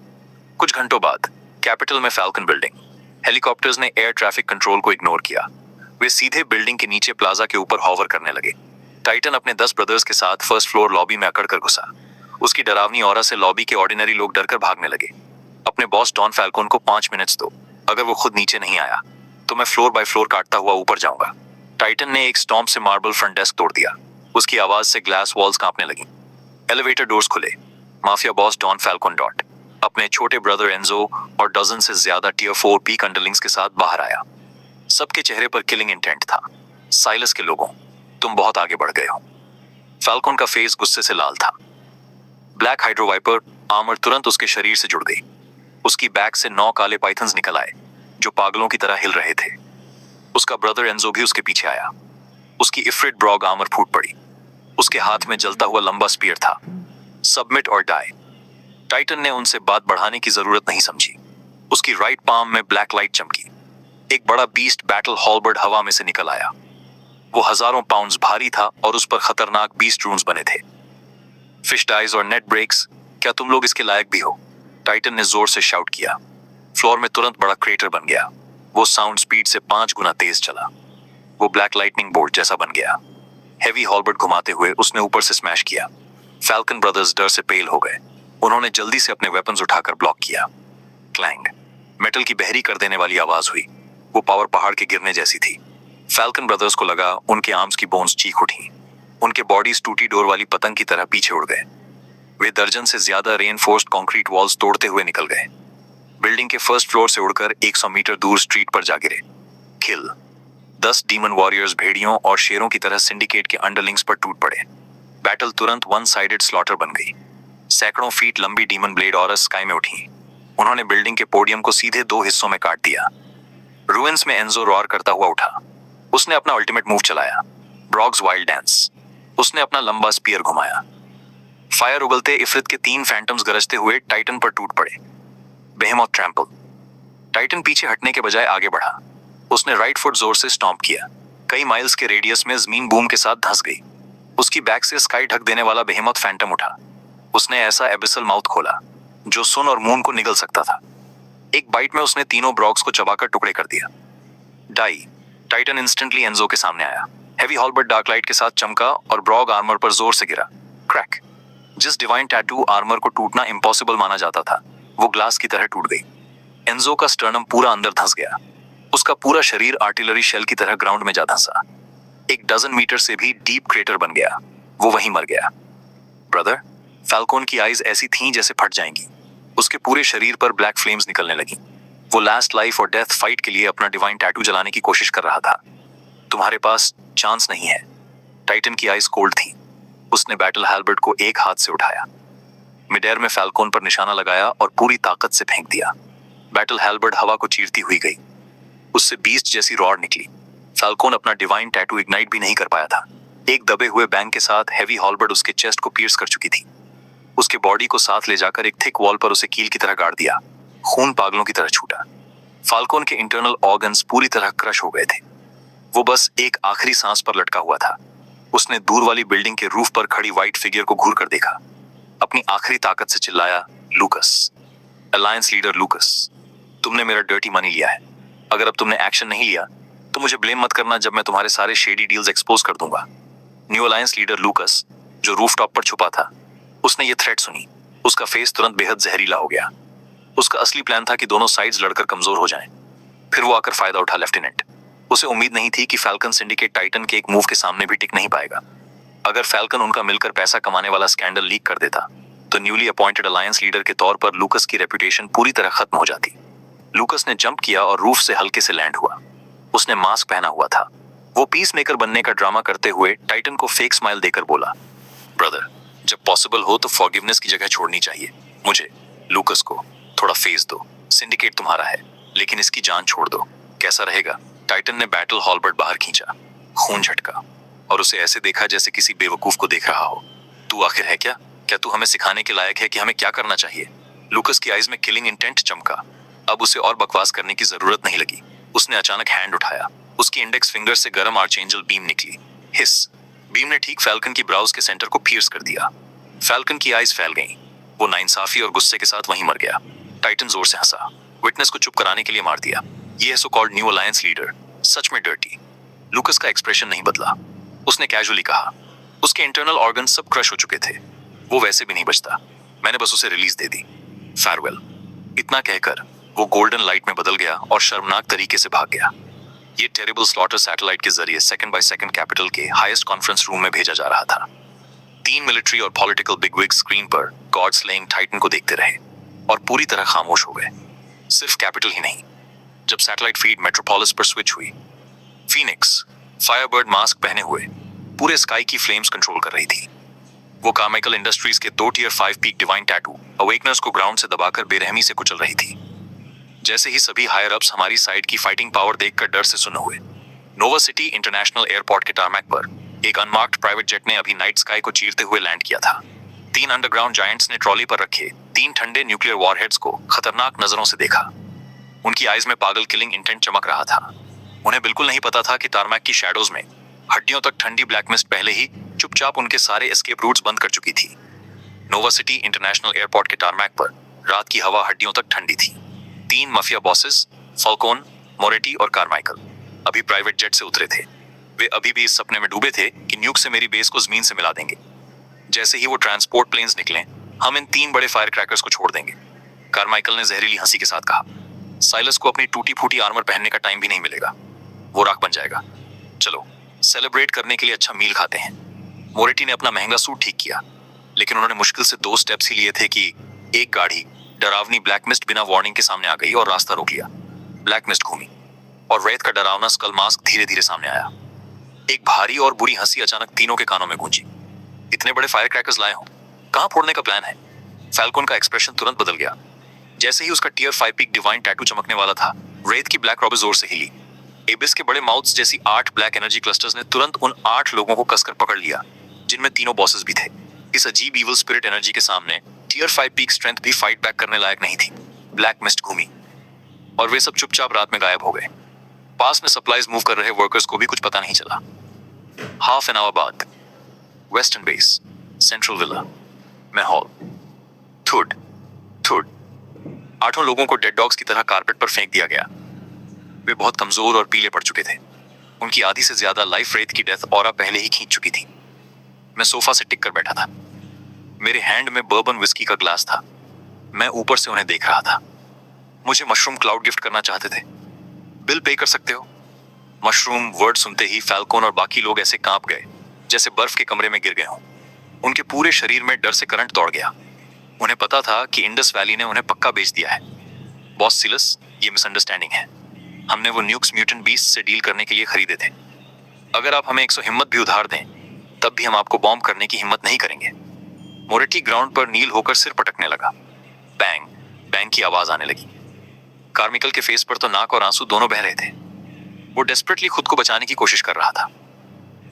कुछ घंटों बाद कैपिटल में फैल्कन बिल्डिंग। हेलीकॉप्टर्स ने एयर ट्रैफिक कंट्रोल को इग्नोर किया। वे सीधे बिल्डिंग के नीचे प्लाजा के ऊपर हॉवर करने लगे। टाइटन अपने 10 ब्रदर्स के साथ फर्स्ट फ्लोर लॉबी में अकड़ कर घुसा। उसकी डरावनी ऑरा से लॉबी के ऑर्डिनरी लोग डरकर भागने लगे। अपने बॉस डॉन फैल्कोन को 5 मिनट्स दो। अगर वो खुद नीचे नहीं आया तो मैं फ्लोर बाय फ्लोर काटता हुआ ऊपर जाऊंगा। टाइटन ने एक स्टॉम्प से मार्बल फ्रंट डेस्क तोड़ दिया। उसकी आवाज से ग्लास वॉल्स कांपने लगी। एलिवेटर डोर्स खुले। माफिया बॉस डॉन फैल्कोन डॉट अपने छोटे ब्रदर एंजो और डजन से ज्यादा टियर 4 पीक अंडरलिंग्स के साथ बाहर आया। सबके चेहरे पर किलिंग इंटेंट था। साइलस के लोगों, तुम बहुत आगे बढ़ गए हो। फैल्कोन का फेस गुस्से से लाल था। ब्लैक हाइड्रोवाइपर आर्मर तुरंत उसके शरीर से जुड़ गई। उसकी बैक से 9 काले पाइथन्स निकल आए, जो पागलों की तरह हिल रहे थे। उसका ब्रदर एंजो भी उसके पीछे आया। उसकी इफ्रिट ब्रॉग आर्मर फूट पड़ी। उसके हाथ में जलता हुआ लंबा स्पीयर था। सबमिट और डाई। टाइटन ने उनसे बात बढ़ाने की जरूरत नहीं समझी। उसकी राइट पाम में ब्लैक लाइट चमकी। एक बड़ा बीस्ट बैटल हॉलबर्ड हवा में से निकल आया। वो हजारों पाउंड्स भारी था और उस पर खतरनाक बीस्ट रून्स बने थे। फिश डाइज और नेट ब्रेक्स, क्या तुम लोग इसके लायक भी हो? टाइटन ने जोर से शाउट किया। फ्लोर में तुरंत बड़ा क्रेटर बन गया। वो साउंड स्पीड से 5 गुना तेज चला। वो ब्लैक लाइटनिंग बोल्ट जैसा बन गया। हेवी हॉलबर्ड घुमाते हुए उसने ऊपर से स्मैश किया। फैल्कन ब्रदर्स डर से पेल हो गए। उन्होंने जल्दी से अपने वेपन्स उठाकर ब्लॉक किया। क्लैंग, मेटल की बहरी कर देने वाली आवाज हुई। वो पावर पहाड़ के गिरने जैसी थी। फैल्कन ब्रदर्स को लगा उनके आर्म्स की बोन्स चीख उठी। उनके बॉडीज टूटी डोर वाली पतंग की तरह पीछे उड़ गए। वे दर्जन से ज्यादा रेनफोर्स्ड कंक्रीट वॉल्स तोड़ते हुए निकल गए। बिल्डिंग के फर्स्ट फ्लोर से उड़कर 100 मीटर दूर स्ट्रीट पर जा गिरे। किल। 10 डीमन वॉरियर्स भेड़ियों और शेरों की तरह सिंडिकेट के अंडरलिंग्स पर टूट पड़े। बैटल तुरंत 1 साइडेड स्लॉटर बन गई। सैकड़ों फीट लंबी डीमन ब्लेड ऑरस स्काई में उठी। उन्होंने बिल्डिंग के पोडियम को सीधे 2 हिस्सों में काट दिया। रूइंस में एंजो रॉर करता हुआ उठा। उसने अपना अल्टीमेट मूव चलाया, ब्रॉग्स वाइल्ड डांस। उसने अपना लंबा स्पीयर घुमाया। फायर उगलते इफ्रित के 3 फैंटम्स गरजते हुए टाइटन पर टूट पड़े। बेहेमोथ ट्रैम्पल। टाइटन पीछे हटने के बजाय आगे बढ़ा। उसने राइट फुट जोर से स्टॉम्प किया। कई माइल्स के रेडियस में जमीन बूम के साथ धंस गई। उसकी बैक से स्काई ढक देने वाला बेहेमोथ फैंटम उठा। उसने ऐसा एबिसल माउथ खोला जो सुन और मून को निगल सकता था। एक बाइट में उसने तीनों ब्रॉग्स को चबाकर टुकड़े कर दिया। डाई। टाइटन इंस्टेंटली एंजो के सामने आया। हेवी हॉलबर्ड डार्क लाइट के साथ चमका और ब्रॉग आर्मर पर जोर से गिरा। क्रैक। जिस डिवाइन टैटू आर्मर को टूटना इम्पॉसिबल माना जाता था, वो ग्लास की तरह टूट गई। एंजो का स्टर्नम पूरा अंदर धंस गया। उसका पूरा शरीर आर्टिलरी शेल की तरह ग्राउंड में जा धंसा। 1 डजन मीटर से भी डीप क्रेटर बन गया। वो वहीं मर गया। ब्रदर, फैल्कोन की आईज ऐसी थीं जैसे फट जाएंगी। उसके पूरे शरीर पर ब्लैक फ्लेम्स निकलने लगी। वो लास्ट लाइफ और डेथ फाइट के लिए अपना डिवाइन टैटू जलाने की कोशिश कर रहा था। तुम्हारे पास चांस नहीं है। टाइटन की आइस कोल्ड थी। उसने बैटल हैल्बर्ट को एक हाथ से उठाया, मिड एयर में फैल्कोन पर निशाना लगाया और पूरी ताकत से फेंक दिया। बैटल हैल्बर्ट हवा को चीरती हुई गई। उससे बीस्ट जैसी रॉड निकली। फैल्कोन अपना डिवाइन टैटू इग्नाइट भी नहीं कर पाया था। एक दबे हुए बैंग के साथ हैवी हॉलबर्ट उसके चेस्ट को पियर्स कर चुकी थी। उसके बॉडी को साथ ले जाकर एक थिक वॉल पर उसे कील की तरह गाड़ दिया। खून पागलों की तरह छूटा। फाल्कोन के इंटरनल ऑर्गन्स पूरी तरह क्रश हो गए थे। वो बस एक आखिरी सांस पर लटका हुआ था। उसने दूर वाली बिल्डिंग के रूफ पर खड़ी व्हाइट फिगर को घूर कर देखा। अपनी आखिरी ताकत से चिल्लाया, लूकस, अलायंस लीडर लूकस, तुमने मेरा डर्टी मनी लिया है। अगर अब तुमने एक्शन नहीं लिया तो मुझे ब्लेम मत करना जब मैं तुम्हारे सारे शेडी डील्स एक्सपोज कर दूंगा। न्यू अलायंस लीडर लूकस, जो रूफटॉप पर छुपा था, उसने ये थ्रेट सुनी। उसका फेस तुरंत बेहद जहरीला हो गया। उसका असली प्लान था कि दोनों साइड्स लड़कर कमजोर हो जाएं। फिर वो आकर फायदा उठा लेफ्टिनेंट। उसे उम्मीद नहीं थी कि फैल्कन सिंडिकेट टाइटन के एक मूव के सामने भी टिक नहीं पाएगा। अगर फैल्कन उनका मिलकर पैसा कमाने वाला स्कैंडल लीक कर देता तो न्यूली अपॉइंटेड अलायंस लीडर के तौर पर लूकस की रेपुटेशन पूरी तरह खत्म हो जाती। लूकस ने जंप किया और रूफ से हल्के से लैंड हुआ। उसने मास्क पहना हुआ था। वो पीस मेकर बनने का ड्रामा करते हुए टाइटन को फेक स्माइल देकर बोला, ब्रदर, जब पॉसिबल हो तो फॉरगिवनेस की जगह छोड़नी चाहिए। मुझे, लूकस को, थोड़ा फेस दो। सिंडिकेट तुम्हारा है, लेकिन इसकी जान छोड़ दो। कैसा रहेगा? टाइटन ने बैटल हॉलबर्ट बाहर खींचा। खून झटका और उसे ऐसे देखा जैसे किसी बेवकूफ को देख रहा हो। तू आखिर है क्या? क्या तू हमें सिखाने के लायक है कि हमें क्या करना चाहिए? लूकस की आईज में किलिंग इंटेंट चमका। अब उसे और बकवास करने की जरूरत नहीं लगी। उसने अचानक हैंड उठाया। उसकी इंडेक्स फिंगर से गर्म आर्चेंजल बीम निकली। हिस। बीम ने ठीक फैल्कन की ब्राउज के सेंटर को पियर्स कर दिया। फैल्कन की आईज फैल गईं। वो नाइंसाफी और गुस्से के साथ वहीं मर गया। टाइटन जोर से हंसा। विटनेस को चुप कराने के लिए मार दिया। ये है so called new alliance leader, सच में डर्टी। लूकस का एक्सप्रेशन नहीं बदला। उसने कैजुअली कहा, उसके इंटरनल ऑर्गन सब क्रश हो चुके थे। वो वैसे भी नहीं बचता। मैंने बस उसे रिलीज दे दी। फेयरवेल। इतना कहकर वो गोल्डन लाइट में बदल गया और शर्मनाक तरीके से भाग गया। ये टेरिबल स्लॉटर सैटेलाइट के जरिए सेकंड बाय सेकंड कैपिटल के हाईएस्ट कॉन्फ्रेंस रूम में भेजा जा रहा था। 3 मिलिट्री और पॉलिटिकल बिगविग स्क्रीन पर गॉड स्लेइंग टाइटन को देखते रहे और पूरी तरह खामोश हो गए। सिर्फ कैपिटल ही नहीं, जब सैटेलाइट फीड मेट्रोपोलिस पर स्विच हुई, फीनिक्स फायरबर्ड मास्क पहने हुए पूरे स्काई की फ्लेम्स कंट्रोल कर रही थी। वो कार्माइकल इंडस्ट्रीज के 2 टियर 5 पीक डिवाइन टैटू अवेकनर्स को ग्राउंड से दबाकर बेरहमी से कुचल रही थी। जैसे ही सभी हायर अप्स हमारी साइड की फाइटिंग पावर देखकर डर से सुन्न हुए, नोवा सिटी इंटरनेशनल एयरपोर्ट के टारमैक पर एक अनमार्क्ड प्राइवेट जेट ने अभी नाइट स्काई को चीरते हुए लैंड किया था। 3 अंडरग्राउंड जायंट्स ने ट्रॉली पर रखे 3 ठंडे न्यूक्लियर वॉरहेड्स को खतरनाक नजरों से देखा। उनकी आईज में पागल किलिंग इंटेंट चमक रहा था। उन्हें बिल्कुल नहीं पता था कि टारमैक की शैडोज में हड्डियों तक ठंडी ब्लैक मिस्ट पहले ही चुपचाप उनके सारे एस्केप रूट्स बंद कर चुकी थी। नोवा सिटी इंटरनेशनल एयरपोर्ट के टारमैक पर रात की हवा हड्डियों तक ठंडी थी। 3 माफिया बॉसेस, फाल्कोन, मोरेटी और कार्माइकल, अभी प्राइवेट जेट से उतरे थे। वे अभी भी इस सपने में डूबे थे कि न्यूक से मेरी बेस को जमीन से मिला देंगे। जैसे ही वो ट्रांसपोर्ट प्लेन्स निकले, हम इन 3 बड़े फायर क्रैकर्स को छोड़ देंगे। कार्माइकल ने जहरीली हंसी के साथ कहा, साइलस को अपनी टूटी फूटी आर्मर पहनने का टाइम भी नहीं मिलेगा। वो राख बन जाएगा। चलो सेलिब्रेट करने के लिए अच्छा मील खाते हैं। मोरेटी ने अपना महंगा सूट ठीक किया, लेकिन उन्होंने मुश्किल से 2 स्टेप्स ही लिए थे कि एक गाड़ी डरावनी ब्लैक मिस्ट बिना वार्निंग के सामने आ गई और रास्ता रोक लिया। ब्लैक मिस्ट घूमी और रेत का डरावना स्कल मास्क धीरे धीरे सामने आया। एक भारी और बुरी हंसी अचानक तीनों के कानों में गूंजी। इतने बड़े फायर क्रैकर्स लाए हो, कहां फोड़ने का प्लान है? फैल्कोन का एक्सप्रेशन तुरंत बदल गया। जैसे ही उसका टियर 5 पीक डिवाइन टैटू चमकने वाला था, रेत की ब्लैक रॉबे जोर से हिली। एबिस के बड़े माउथ्स जैसी 8 ब्लैक एनर्जी क्लस्टर्स ने तुरंत उन 8 लोगों को कसकर पकड़ लिया, जिनमें तीनों बॉसेस भी थे। इस अजीब ईवल स्पिरिट एनर्जी के सामने टियर 5 पीक स्ट्रेंथ भी फाइट बैक करने लायक नहीं थी। ब्लैक मिस्ट घूमी और वे सब चुपचाप रात में गायब हो गए। पास में सप्लाईज मूव कर रहे वर्कर्स को भी कुछ पता नहीं चला। हाफ एन आवर बाद वेस्टर्न बेस, सेंट्रल विला में हॉल, थुड थुड 8 लोगों को डेड डॉग्स की तरह कारपेट पर फेंक दिया गया। वे बहुत कमजोर और पीले पड़ चुके थे। उनकी आधी से ज्यादा लाइफ रेट की डेथ ऑरा पहले ही खींच चुकी थी। मैं सोफा से टिक कर बैठा था। मेरे हैंड में बर्बन विस्की का ग्लास था। मैं ऊपर से उन्हें देख रहा था। मुझे मशरूम क्लाउड गिफ्ट करना चाहते थे। बिल पे कर सकते हो? मशरूम वर्ड सुनते ही फैल्कोन और बाकी लोग ऐसे कांप गए जैसे बर्फ के कमरे में गिर गए हों। उनके पूरे शरीर में डर से करंट दौड़ गया। उन्हें पता था कि इंडस वैली ने उन्हें पक्का बेच दिया है। बॉस सिलस, ये मिसअंडरस्टैंडिंग है। हमने वो न्यूक्स म्यूटेंट बीस्ट से डील करने के लिए खरीदे थे। अगर आप हमें 100 हिम्मत भी उधार दें तब भी हम आपको बॉम्ब करने की हिम्मत नहीं करेंगे। मोरेटी ग्राउंड पर नील होकर सिर पटकने लगा। बैंग बैंग की आवाज आने लगी। कार्मिकल के फेस पर तो नाक और आंसू दोनों बह रहे थे। वो डेस्परेटली खुद को बचाने की कोशिश कर रहा था।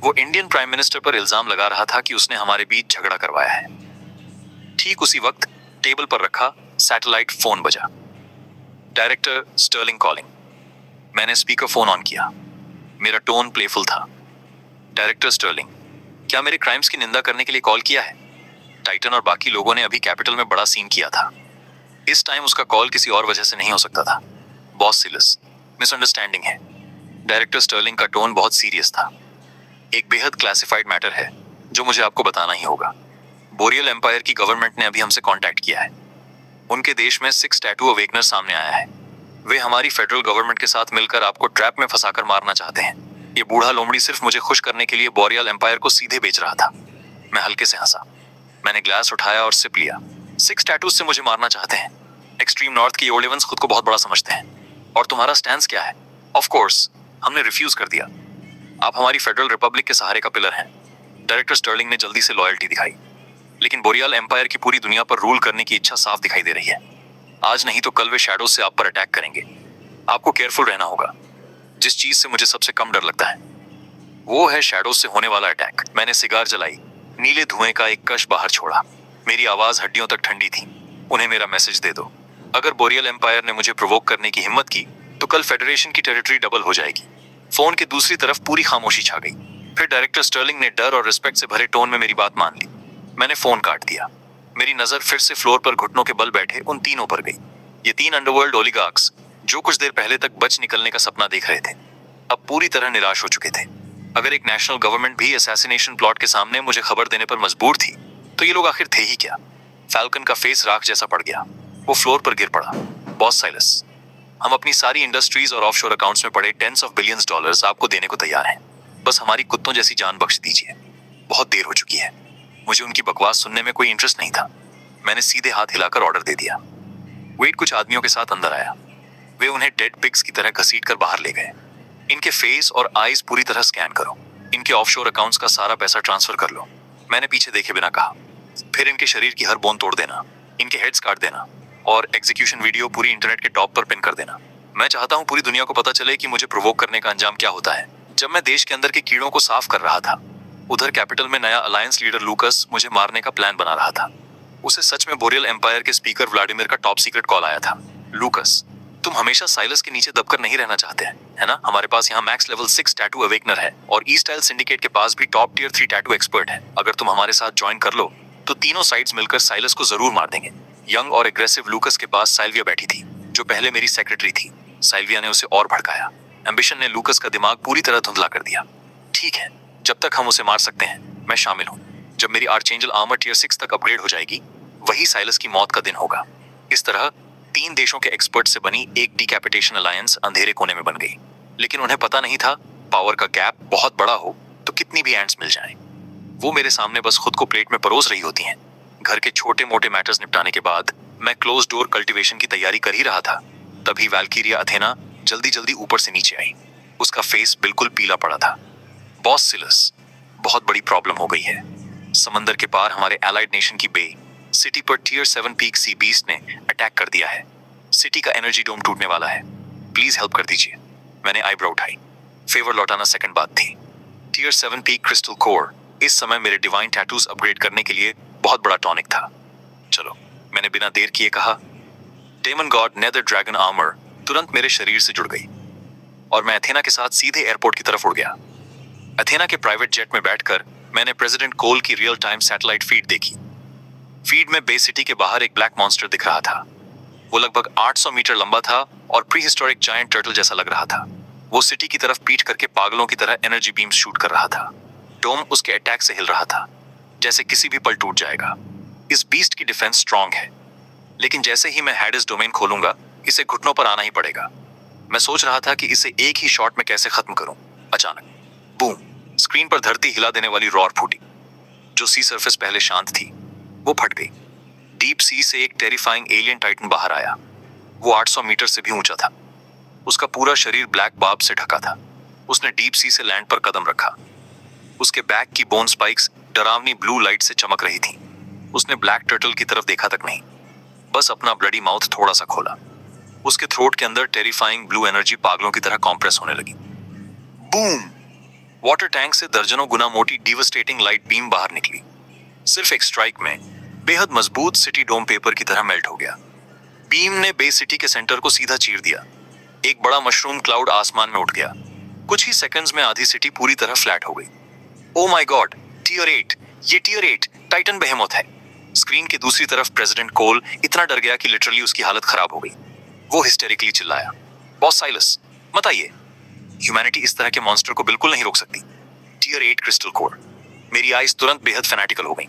वो इंडियन प्राइम मिनिस्टर पर इल्जाम लगा रहा था कि उसने हमारे बीच झगड़ा करवाया है। ठीक उसी वक्त टेबल पर रखा सैटेलाइट फोन बजा। Director Sterling calling. मैंने स्पीकर फोन ऑन किया। मेरा टोन प्लेफुल था। डायरेक्टर स्टर्लिंग, क्या मेरे क्राइम्स की निंदा करने के लिए कॉल किया है? टाइटन और बाकी लोगों ने अभी कैपिटल में बड़ा सीन किया था। इस टाइम उसका कॉल किसी और वजह से नहीं हो सकता था। बॉस सिलस, मिसअंडरस्टैंडिंग है। डायरेक्टर स्टर्लिंग का टोन बहुत सीरियस था। एक बेहद क्लासिफाइड मैटर है जो मुझे आपको बताना ही होगा। बोरियल एम्पायर की गवर्नमेंट ने अभी हमसे कांटेक्ट किया है। उनके देश में 6 टैटू अवेकनर सामने आया है। वे हमारी फेडरल गवर्नमेंट के साथ मिलकर आपको ट्रैप में फंसाकर मारना चाहते हैं। ये बूढ़ा लोमड़ी सिर्फ मुझे खुश करने के लिए बोरियल एम्पायर को सीधे बेच रहा था। मैं हल्के से हंसा। मैंने ग्लास उठाया और सिप लिया। 6 टैटूज से मुझे मारना चाहते हैं। एक्सट्रीम नॉर्थ के ओल्ड खुद को बहुत बड़ा समझते हैं। और तुम्हारा स्टैंस क्या है? ऑफ कोर्स हमने रिफ्यूज कर दिया। आप हमारी फेडरल रिपब्लिक के सहारे का पिलर हैं। डायरेक्टर स्टर्लिंग ने जल्दी से लॉयल्टी दिखाई। लेकिन बोरियल एम्पायर की पूरी दुनिया पर रूल करने की इच्छा साफ दिखाई दे रही है। आज नहीं तो कल वे शैडोज से आप पर अटैक करेंगे। आपको केयरफुल रहना होगा। जिस चीज से मुझे सबसे कम डर लगता है वो है शैडोज से होने वाला अटैक। मैंने सिगार जलाई। नीले धुएं का एक कश बाहर छोड़ा। मेरी आवाज हड्डियों तक ठंडी थी। उन्हें मेरा मैसेज दे दो। अगर बोरियल एम्पायर ने मुझे प्रोवोक करने की हिम्मत की तो कल फेडरेशन की टेरिटरी डबल हो जाएगी। फोन के दूसरी तरफ पूरी खामोशी छा गई। फिर डायरेक्टर स्टर्लिंग ने डर और रिस्पेक्ट से भरे टोन में मेरी बात मान ली। मैंने फोन काट दिया। मेरी नजर फिर से फ्लोर पर घुटनों के बल बैठे उन तीनों पर गई। ये 3 अंडरवर्ल्ड ओलिगार्क्स जो कुछ देर पहले तक बच निकलने का सपना देख रहे थे, अब पूरी तरह निराश हो चुके थे। अगर एक नेशनल गवर्नमेंट भी असैसिनेशन प्लॉट के सामने मुझे खबर देने पर मजबूर थी तो ये लोग आखिर थे ही क्या? फैल्कन का फेस राख जैसा पड़ गया। वो फ्लोर पर गिर पड़ा। बॉस साइलस, हम अपनी सारी इंडस्ट्रीज और ऑफशोर अकाउंट्स में पड़े टेंस ऑफ बिलियंस डॉलर्स आपको देने को तैयार हैं। बस हमारी कुत्तों जैसी जान बख्श दीजिए। बहुत देर हो चुकी है। मुझे उनकी बकवास सुनने में कोई इंटरेस्ट नहीं था। मैंने सीधे हाथ हिलाकर ऑर्डर दे दिया। वेट कुछ आदमियों के साथ अंदर आया। वे उन्हें डेड पिग्स की तरह घसीटकर बाहर ले गए। इनके फेस और आईज पूरी तरह स्कैन करो। इनके ऑफशोर अकाउंट्स का सारा पैसा ट्रांसफर कर लो। मैंने पीछे देखे बिना कहा। फिर इनके शरीर की हर बोन तोड़ देना, इनके हेड्स काट देना और एग्जीक्यूशन वीडियो पूरी इंटरनेट के टॉप पर पिन कर देना। मैं चाहता हूँ पूरी दुनिया को पता चले कि मुझे प्रोवोक करने का अंजाम क्या होता है। जब मैं देश के अंदर के कीड़ों को साफ कर रहा था, उधर कैपिटल में नया अलायंस लीडर लूकस मुझे मारने का प्लान बना रहा था। उसे सच में बोरियल एम्पायर के स्पीकर व्लादिमीर का टॉप सीक्रेट कॉल आया था। लूकस, तुम हमेशा साइलस के नीचे दबकर नहीं रहना चाहते हैं, है ना? हमारे पास यहाँ मैक्स लेवल 6 टैटू अवेकनर है और ई स्टाइल सिंडिकेट के पास भी टॉप टियर 3 टैटू एक्सपर्ट है। अगर तुम हमारे साथ ज्वाइन कर लो तो तीनों साइड्स मिलकर साइलस को जरूर मार देंगे। यंग और एग्रेसिव लूकस के पास साइल्विया बैठी थी, जो पहले मेरी सेक्रेटरी थी। साइल्विया ने उसे और भड़काया। एम्बिशन ने लूकस का दिमाग पूरी तरह धुंधला कर दिया। ठीक है, जब तक हम उसे मार सकते हैं मैं शामिल हूँ। जब मेरी आर्चेंजल आर्मर टियर 6 तक अपग्रेड हो जाएगी, वही साइलस की मौत का दिन होगा। इस तरह 3 देशों के एक्सपर्ट से बनी एक डिकैपिटेशन अलायंस अंधेरे कोने में बन गई। लेकिन उन्हें पता नहीं था पावर का गैप बहुत बड़ा हो तो कितनी भी एंट्स मिल जाएं। वो मेरे सामने बस खुद को प्लेट में परोस रही होती हैं। घर के छोटे मोटे मैटर्स निपटाने के बाद मैं क्लोज डोर कल्टीवेशन की तैयारी कर ही रहा था। तभी वैल्कीरिया अथेना जल्दी जल्दी ऊपर से नीचे आई। उसका फेस बिल्कुल पीला पड़ा था। बॉस सिलस, बहुत बड़ी प्रॉब्लम हो गई है। समंदर के पार हमारे एलाइड नेशन की बे सिटी पर टियर 7 पीक सी बीस्ट ने अटैक कर दिया है। सिटी का एनर्जी डोम टूटने वाला है। प्लीज हेल्प कर दीजिए। मैंने आईब्रो उठाई। फेवर लौटाना सेकंड बात थी। टियर 7 पीक क्रिस्टल कोर इस समय मेरे डिवाइन टैटूज अपग्रेड करने के लिए बहुत बड़ा टॉनिक था। चलो, मैंने बिना देर किए कहा। Demon god Nether dragon armour तुरंत मेरे शरीर से जुड़ गई और मैं अथेना के साथ सीधे एयरपोर्ट की तरफ उड़ गया। अथेना के प्राइवेट जेट में बैठकर मैंने प्रेसिडेंट कोल की रियल टाइम सैटेलाइट फीड देखी। फीड में बे सिटी के बाहर एक ब्लैक मॉन्स्टर दिख रहा था। वो लगभग 800 मीटर लंबा था और प्रीहिस्टोरिक जायंट टर्टल जैसा लग रहा था। वो सिटी की तरफ पीठ करके पागलों की तरह एनर्जी बीम्स शूट कर रहा था। डोम उसके अटैक से हिल रहा था, जैसे किसी भी पल टूट जाएगा। इस बीस्ट की डिफेंस स्ट्रांग है, लेकिन जैसे ही मैं हैडिस डोमेन खोलूंगा इसे घुटनों पर आना ही पड़ेगा। मैं सोच रहा था कि इसे एक ही शॉट में कैसे खत्म करूं। अचानक बूम, स्क्रीन पर धरती हिला देने वाली रॉर फूटी। जो सी सरफेस पहले शांत थी वो फट गई। डीप सी से एक टेरिफाइंग एलियन टाइटन बाहर आया। वो 800 मीटर से भी ऊंचा था। उसका पूरा शरीर ब्लैक बार्ब से ढका था। उसने डीप सी से लैंड पर कदम रखा। उसके बैक की बोन स्पाइक्स डरावनी ब्लू लाइट से चमक रही थी। उसने ब्लैक टर्टल की तरफ देखा तक नहीं, बस अपना ब्लडी माउथ थोड़ा सा खोला। उसके थ्रोट के अंदर टेरिफाइंग ब्लू एनर्जी पागलों की तरह कॉम्प्रेस होने लगी। बूम! वाटर टैंक से दर्जनों गुना मोटी डिवास्टेटिंग लाइट बीम बाहर निकली। सिर्फ एक स्ट्राइक में बेहद मजबूत सिटी डोम पेपर की तरह मेल्ट हो गया। बीम ने बे सिटी के सेंटर को सीधा चीर दिया। एक बड़ा मशरूम क्लाउड आसमान में उठ गया। कुछ ही सेकंड्स में आधी सिटी पूरी तरह फ्लैट हो गई। ओ माय गॉड, टियर 8, ये टियर 8 टाइटन बेहेमोथ है। स्क्रीन की दूसरी तरफ प्रेसिडेंट कोल इतना डर गया कि लिटरली उसकी हालत खराब हो गई। वो हिस्टेरिकली चिल्लाया, बॉस साइलस, मत आइए। ह्यूमैनिटी इस तरह के मॉन्स्टर को बिल्कुल नहीं रोक सकती। Tier 8 crystal core. मेरी आइज तुरंत बेहद फैनेटिकल हो गई।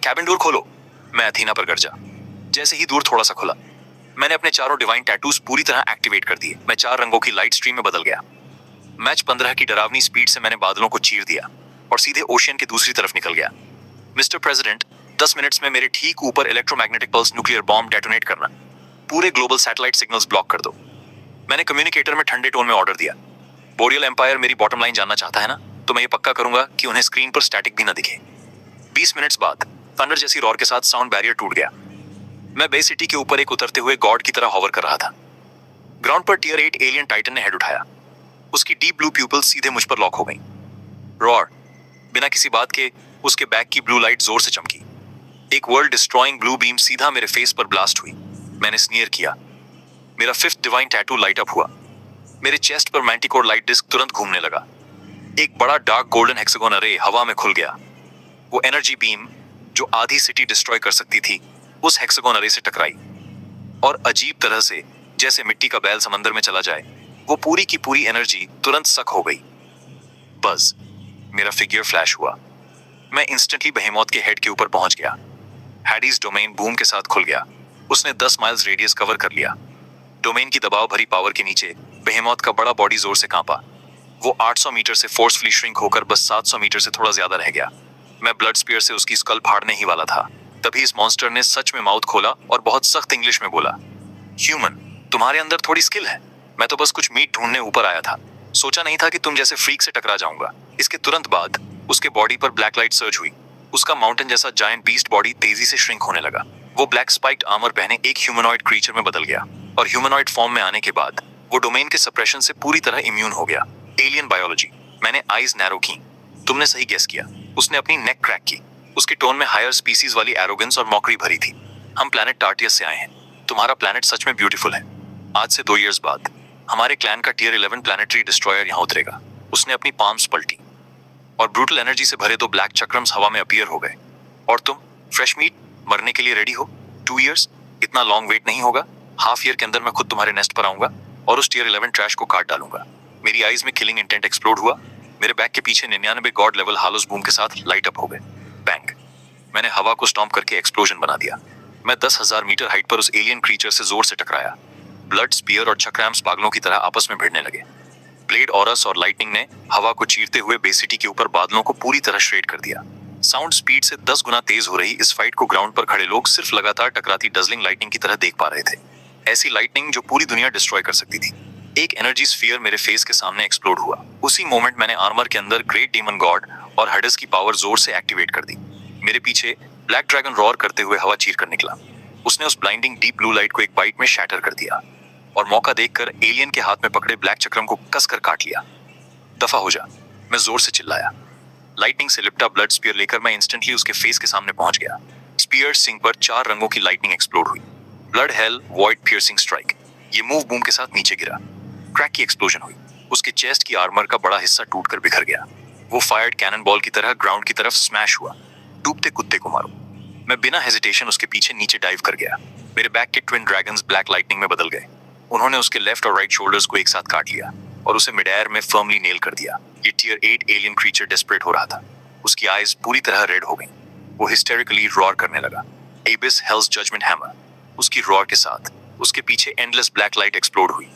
कैबिन डोर खोलो, मैं अथीना पर गरजा। जैसे ही दूर थोड़ा सा खुला, मैंने अपने चारों डिवाइन टैटूज पूरी तरह एक्टिवेट कर दिए। मैं 4 रंगों की लाइट स्ट्रीम में बदल गया। मैच 15 की डरावनी स्पीड से मैंने बादलों को चीर दिया और सीधे ओशियन की दूसरी तरफ निकल गया। मिस्टर प्रेसिडेंट, 10 मिनट्स में मेरे ठीक ऊपर electromagnetic pulse nuclear bomb detonate करना। पूरे ग्लोबल सैटेलाइट सिग्नल्स ब्लॉक कर दो। मैंने कम्युनिकेटर में ठंडे टोन में ऑर्डर दिया। बोरियल एम्पायर मेरी बॉटम लाइन जानना चाहता है ना, तो मैं ये पक्का करूंगा कि उन्हें स्क्रीन पर स्टैटिक भी ना दिखे। 20 मिनट्स बाद थंडर जैसी रॉर के साथ साउंड बैरियर टूट गया। मैं बे सिटी के ऊपर एक उतरते हुए गॉड की तरह हॉवर कर रहा था। ग्राउंड पर टियर 8 एलियन टाइटन ने हेड उठाया। उसकी डीप ब्लू प्यूपल्स सीधे मुझ पर लॉक हो गई। रॉर, बिना किसी बात के उसके बैक की ब्लू लाइट जोर से चमकी। एक वर्ल्ड डिस्ट्रॉइंग ब्लू बीम सीधा मेरे फेस पर ब्लास्ट हुई। मैंने स्नीयर किया। मेरा 5th divine tattoo light up हुआ। मेरे चेस्ट पर मैंटिकोर लाइट डिस्क तुरंत घूमने लगा। एक बड़ा डार्क गोल्डन हेक्सागोन अरे हवा में खुल गया। वो एनर्जी बीम जो आधी सिटी डिस्ट्रॉय कर सकती थी, उस हेक्सागोन अरे से टकराई और अजीब तरह से, जैसे मिट्टी का बैल समंदर में चला जाए, वो पूरी की पूरी एनर्जी तुरंत सक हो गई। बस मेरा फिगर फ्लैश हुआ। मैं इंस्टेंटली बेहेमोथ के हेड के ऊपर पहुंच गया। हैडीज डोमेन बूम के साथ खुल गया। उसने 10 माइल्स रेडियस कवर कर लिया। डोमेन की दबाव भरी पावर के नीचे बेहेमोथ का बड़ा बॉडी जोर से कांपा। वो 800 मीटर से फोर्सफुली श्रिंक होकर बस 700 मीटर से थोड़ा ज्यादा रह गया। मैं ब्लड स्पीयर से उसकी स्कल फाड़ने ही वाला था, तभी इस मॉन्स्टर ने सच में माउथ खोला और बहुत सख्त इंग्लिश में बोला, ह्यूमन, तुम्हारे अंदर थोड़ी स्किल है। मैं तो बस कुछ मीट ढूंढने ऊपर आया था। सोचा नहीं था कि तुम जैसे फ्रीक से टकरा जाऊंगा। इसके तुरंत बाद उसके बॉडी पर ब्लैक लाइट सर्ज हुई। उसका माउंटेन जैसा जायंट बीस्ट बॉडी तेजी से श्रिंक होने लगा। वो ब्लैक स्पाइक्ड आर्मर पहने एक ह्यूमनॉइड क्रीचर में बदल गया और ह्यूमनॉइड फॉर्म में आने के बाद वो डोमेन के सप्रेशन से पूरी तरह इम्यून हो गया। Alien biology. मैंने आईज नैरो की। तुमने सही गेस किया। उसने अपनी नेक क्रैक की। उसके टोन में हायर स्पीसीज वाली एरोगेंस और मॉकरी भरी थी। हम प्लैनेट टार्टियस से आए हैं। तुम्हारा प्लैनेट सच में ब्यूटीफुल है। आज से 2 इयर्स बाद हमारे क्लैन का टियर 11 प्लैनेटरी डिस्ट्रॉयर यहाँ उतरेगा। उसने अपनी पाम्स पलटी और ब्रूटल एनर्जी से भरे 2 ब्लैक चक्रम्स हवा में अपीयर हो गए। और तुम फ्रेश मीट मरने के लिए रेडी हो? 2 इयर्स इतना लॉन्ग वेट नहीं होगा। हाफ ईयर के अंदर मैं खुद तुम्हारे नेस्ट पर आऊंगा और उस टियर 11 ट्रैश को काट डालूंगा। मेरी आईज में किलिंग इंटेंट एक्सप्लोड हुआ। मेरे बैक के पीछे 99 गॉड लेवल हालोस बूम के साथ लाइट अप हो गए। बैंग! मैंने हवा को स्टॉम्प करके एक्सप्लोजन बना दिया। मैं 10,000 मीटर हाइट पर उस एलियन क्रीचर से जोर से टकराया। ब्लड स्पीयर और चक्रैम्स पागलों की तरह आपस में भिड़ने लगे। ब्लेड ऑरस और लाइटनिंग ने हवा को चीरते हुए बे सिटी के ऊपर बादलों को पूरी तरह श्रेड कर दिया। साउंड स्पीड से 10 गुना तेज हो रही इस फाइट को ग्राउंड पर खड़े लोग सिर्फ लगातार टकराती डजलिंग लाइटनिंग की तरह देख पा रहे थे। ऐसी लाइटनिंग जो पूरी दुनिया डिस्ट्रॉय कर सकती थी। एक एनर्जी स्फीयर मेरे फेस के सामने एक्सप्लोड हुआ। उसी मोमेंट मैंने आर्मर के अंदर ग्रेट डीमन गॉड और हडस की पावर जोर से एक्टिवेट कर दी। मेरे पीछे ब्लैक ड्रैगन रॉर करते हुए हवा चीर कर निकला। उसने उस ब्लाइंडिंग डीप ब्लू लाइट को एक बाइट में शैटर कर दिया और मौका देखकर एलियन के हाथ में पकड़े ब्लैक चक्रम को कसकर काट लिया। दफा हो जा, मैं जोर से चिल्लाया। लाइटनिंग से लिपटा ब्लड स्पीयर लेकर मैं इंस्टेंटली उसके फेस के सामने पहुंच गया। स्पीयर सिंग पर 4 रंगों की लाइटनिंग एक्सप्लोड हुई। Blood hello void piercing strike. ये मूव बूम के साथ नीचे गिरा। क्रैक की एक्सप्लोजन हुई। उसके चेस्ट की आर्मर का बड़ा हिस्सा टूटकर बिखर गया। वो फायर्ड कैनन बॉल की तरह ग्राउंड की तरफ स्मैश हुआ। डूबते कुत्ते को मारो। मैं बिना हेजिटेशन उसके पीछे नीचे डाइव कर गया। मेरे बैक के ट्विन ड्रैगन्स ब्लैक लाइटनिंग में बदल गए। उन्होंने उसके लेफ्ट और राइट शोल्डर्स को एक साथ काट लिया और उसे मिड एयर में फर्मली नेल कर दिया। ये टियर 8 एलियन क्रीचर डेस्परेट हो रहा था। उसकी आईज पूरी तरह रेड हो गई। वो हिस्टेरिकली रॉर करने लगा। Abyss hell's judgement hammer. उसकी रॉर के साथ उसके पीछे एंडलेस ब्लैक लाइट एक्सप्लोड हुई।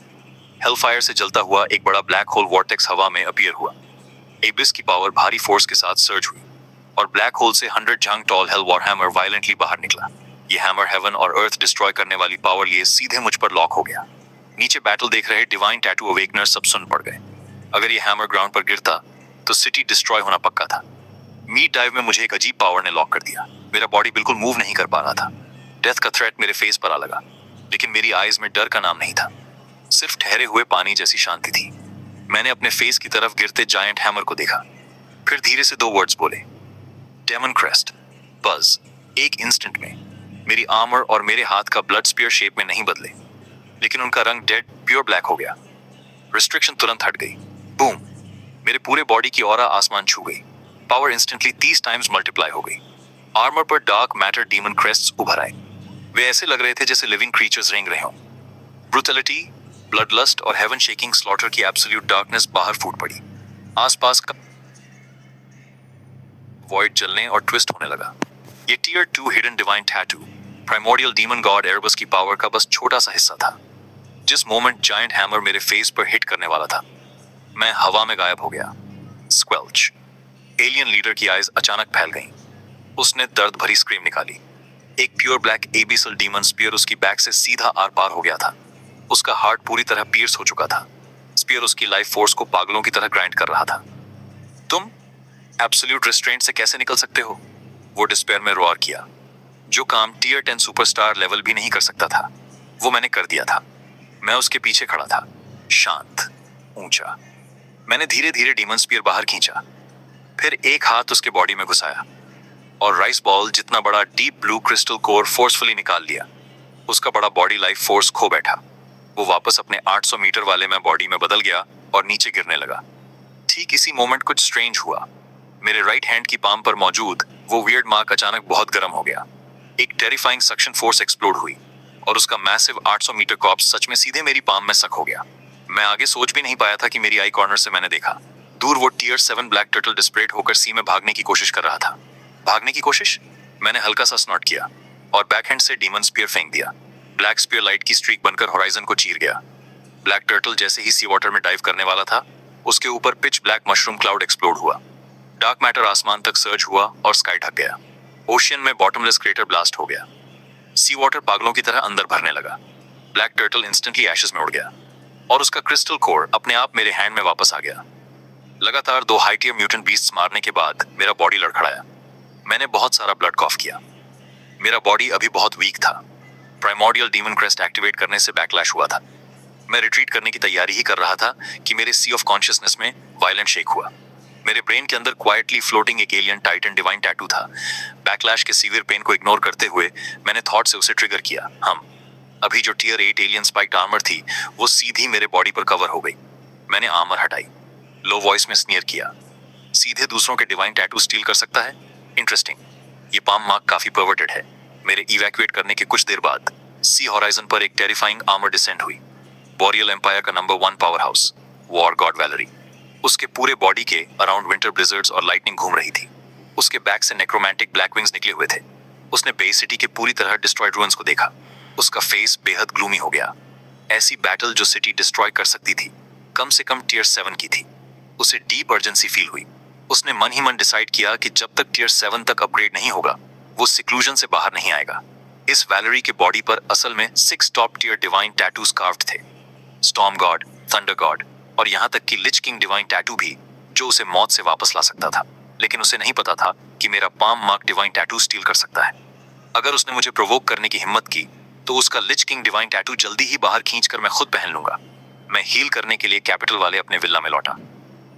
हेलफायर से जलता हुआ एक बड़ा ब्लैक होल वॉर्टेक्स हवा में अपीयर हुआ। एबिस की पावर भारी फोर्स के साथ सर्ज हुई और ब्लैक होल से 100 जंग tall hell war hammer violently बाहर निकला। ये हैमर हेवन और अर्थ डिस्ट्रॉय करने वाली पावर लिए सीधे मुझ पर लॉक हो गया। नीचे बैटल देख रहे डिवाइन टैटू अवेकनर सब सुन पड़ गए। अगर ये हैमर ग्राउंड पर गिरता तो सिटी डिस्ट्रॉय होना पक्का था। मीट डाइव में मुझे एक अजीब पावर ने लॉक कर दिया। मेरा बॉडी बिल्कुल मूव नहीं कर पा रहा था। डेथ का थ्रेट मेरे फेस पर आ लगा, लेकिन मेरी आईज में डर का नाम नहीं था, सिर्फ ठहरे हुए पानी जैसी शांति थी। मैंने अपने फेस की तरफ गिरते जायंट हैमर को देखा, फिर धीरे से 2 वर्ड्स बोले, डेमन क्रेस्ट, बज। एक इंस्टेंट में मेरी आर्मर और मेरे हाथ का ब्लड स्पीयर शेप में नहीं बदले, लेकिन उनका रंग डेड प्योर ब्लैक हो गया। रिस्ट्रिक्शन तुरंत हट गई। बूम! मेरे पूरे बॉडी की ऑरा आसमान छू गई। पावर इंस्टेंटली 30 टाइम्स मल्टीप्लाई हो गई। आर्मर पर डार्क मैटर डीमन क्रेस्ट्स उभर आए। वे ऐसे लग रहे थे जैसे लिविंग क्रीचर्स रेंग रहे हों। ब्रूटलिटी, ब्लड लस्ट और हेवन शेकिंग स्लॉटर की एब्सोल्यूट डार्कनेस बाहर फूट पड़ी। आसपास का वॉइड जलने और ट्विस्ट होने लगा। ये tier 2 hidden divine tattoo primordial demon god Erebus की पावर का बस छोटा सा हिस्सा था। जिस मोमेंट जायंट हैमर मेरे फेस पर हिट करने वाला था, मैं हवा में गायब हो गया। स्क्वेल्च! एलियन लीडर की आईज अचानक फैल गईं। उसने दर्द भरी स्क्रीम निकाली। एक pure black abyssal demon spear उसकी बैक से सीधा आर पार हो गया था। उसका हार्ट पूरी तरह पियर्स हो चुका था। स्पीयर उसकी लाइफ फोर्स को पागलों की तरह ग्राइंड कर रहा था। तुम एब्सोल्यूट रिस्ट्रेंट से कैसे निकल सकते हो? वो डिस्पेयर में रोआर किया। जो काम टियर 10 सुपरस्टार लेवल भी नहीं कर सकता था, वो मैंने कर दिया था। मैं उसके पीछे खड़ा था, शांत, ऊंचा। मैंने धीरे धीरे डीमन स्पीयर बाहर खींचा, फिर एक हाथ उसके बॉडी में घुसाया और राइस बॉल जितना बड़ा deep blue crystal core forcefully निकाल लिया। उसका बड़ा बॉडी लाइफ फोर्स खो बैठा। वो वापस अपने 800 मीटर वाले में बॉडी में बदल गया और नीचे गिरने लगा। ठीक इसी मोमेंट कुछ स्ट्रेंज हुआ। मेरे राइट हैंड की पाम पर मौजूद वो वियर्ड मार्क अचानक बहुत गर्म हो गया। एक टेरिफाइंग सक्शन फोर्स एक्सप्लोड हुई और उसका मैसिव 800 मीटर कॉर्प्स सच में सीधे मेरी पाम में सक हो गया। मैं आगे सोच भी नहीं पाया था कि मेरी आई कॉर्नर से मैंने देखा, दूर वो टियर 7 ब्लैक टर्टल डिस्परेट होकर सी में भागने की कोशिश कर रहा था। भागने की कोशिश? मैंने हल्का सा स्नॉट किया और बैकहैंड से डीमन स्पीयर फेंक दिया। ब्लैक स्पीयर लाइट की स्ट्रीक बनकर होराइजन को चीर गया। ब्लैक टर्टल जैसे ही सी वाटर में डाइव करने वाला था, उसके ऊपर pitch black mushroom cloud explode हुआ। डार्क मैटर आसमान तक सर्ज हुआ और स्काई ढक गया। ओशियन में बॉटमलेस क्रेटर ब्लास्ट हो गया। सी वाटर पागलों की तरह अंदर भरने लगा। ब्लैक टर्टल इंस्टेंटली एशेस में उड़ गया और उसका क्रिस्टल कोर अपने आप मेरे हैंड में वापस आ गया। लगातार 2 हाई टियर म्यूटेंट बीस्ट्स मारने के बाद मेरा बॉडी लड़खड़ाया। मैंने बहुत सारा ब्लड कॉफ किया। मेरा बॉडी अभी बहुत वीक था। प्राइमोर्डियल डीमन क्रेस्ट एक्टिवेट करने से बैकलैश हुआ था। मैं रिट्रीट करने की तैयारी ही कर रहा था कि मेरे सी ऑफ कॉन्शियसनेस में वायलेंट शेक हुआ। मेरे ब्रेन के अंदर क्वाइटली फ्लोटिंग एक एलियन टाइटन डिवाइन टैटू था। बैकलैश के सीवियर पेन को इग्नोर करते हुए मैंने थॉट से उसे ट्रिगर किया। अभी जो टियर 8 एलियन स्पाइक्ड आर्मर थी, वो सीधी मेरे बॉडी पर कवर हो गई। मैंने आर्मर हटाई, लो वॉइस में स्नीयर किया, सीधे दूसरों के डिवाइन टैटू स्टील कर सकता है? इंटरेस्टिंग। ये पाम मार्क काफी परवर्टेड है। मेरे इवैक्यूएट करने के कुछ देर बाद सी होराइजन पर एक टेरिफाइंग आर्मर डिसेंड हुई। बॉरियल एम्पायर का number 1 powerhouse, war god Valerie. उसके पूरे बॉडी के अराउंड विंटर ब्लिजर्ड्स और लाइटनिंग घूम रही थी। उसके बैक से नेक्रोमैंटिक ब्लैक विंग्स निकले हुए थे। उसने बे सिटी के पूरी तरह डिस्ट्रॉयड रूइंस को देखा। उसका फेस बेहद ग्लूमी हो गया। ऐसी बैटल जो सिटी डिस्ट्रॉय कर सकती थी, कम से कम टियर 7 की थी। उसे डीप अर्जेंसी फील हुई। उसने मन ही मन डिसाइड किया कि जब तक टियर 7 तक अपग्रेड नहीं होगा, वो सिक्लूजन से बाहर नहीं आएगा। इस वैलरी के बॉडी पर असल में 6 top tier divine tattoos carved थे। स्टॉर्म गॉड, थंडर गॉड और यहाँ तक कि लिच किंग डिवाइन टैटू भी, जो उसे मौत से वापस ला सकता था। लेकिन उसे नहीं पता था कि मेरा palm mark divine tattoo steel कर सकता है। अगर उसने मुझे प्रोवोक करने की हिम्मत की, तो उसका लिच किंग डिवाइन टैटू जल्दी ही बाहर खींचकर मैं खुद पहन लूंगा। मैं हील करने के लिए कैपिटल वाले अपने विला में लौटा।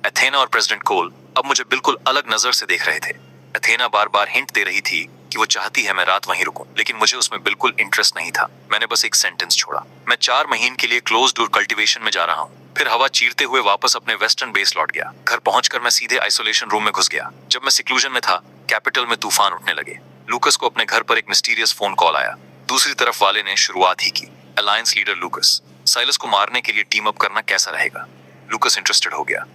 एथेना और प्रेसिडेंट कोल अब मुझे बिल्कुल अलग नजर से देख रहे थे। एथेना बार बार हिंट दे रही थी कि वो चाहती है मैं रात वहीं रुकूं, लेकिन मुझे उसमें बिल्कुल इंटरेस्ट नहीं था। मैंने बस एक सेंटेंस छोड़ा, मैं 4 महीने के लिए क्लोज डोर कल्टीवेशन में जा रहा हूँ। फिर हवा चीरते हुए वापस अपने वेस्टर्न बेस लौट गया। घर पहुंचकर मैं सीधे आइसोलेशन रूम में घुस गया। जब मैं सिक्लूजन में था, कैपिटल में तूफान उठने लगे। लूकस को अपने घर पर एक मिस्टीरियस फोन कॉल आया। दूसरी तरफ वाले ने शुरुआत ही की। अलायंस लीडर लूकस, साइलस को मारने के लिए टीम अप करना कैसा रहेगा? लूकस इंटरेस्टेड हो गया।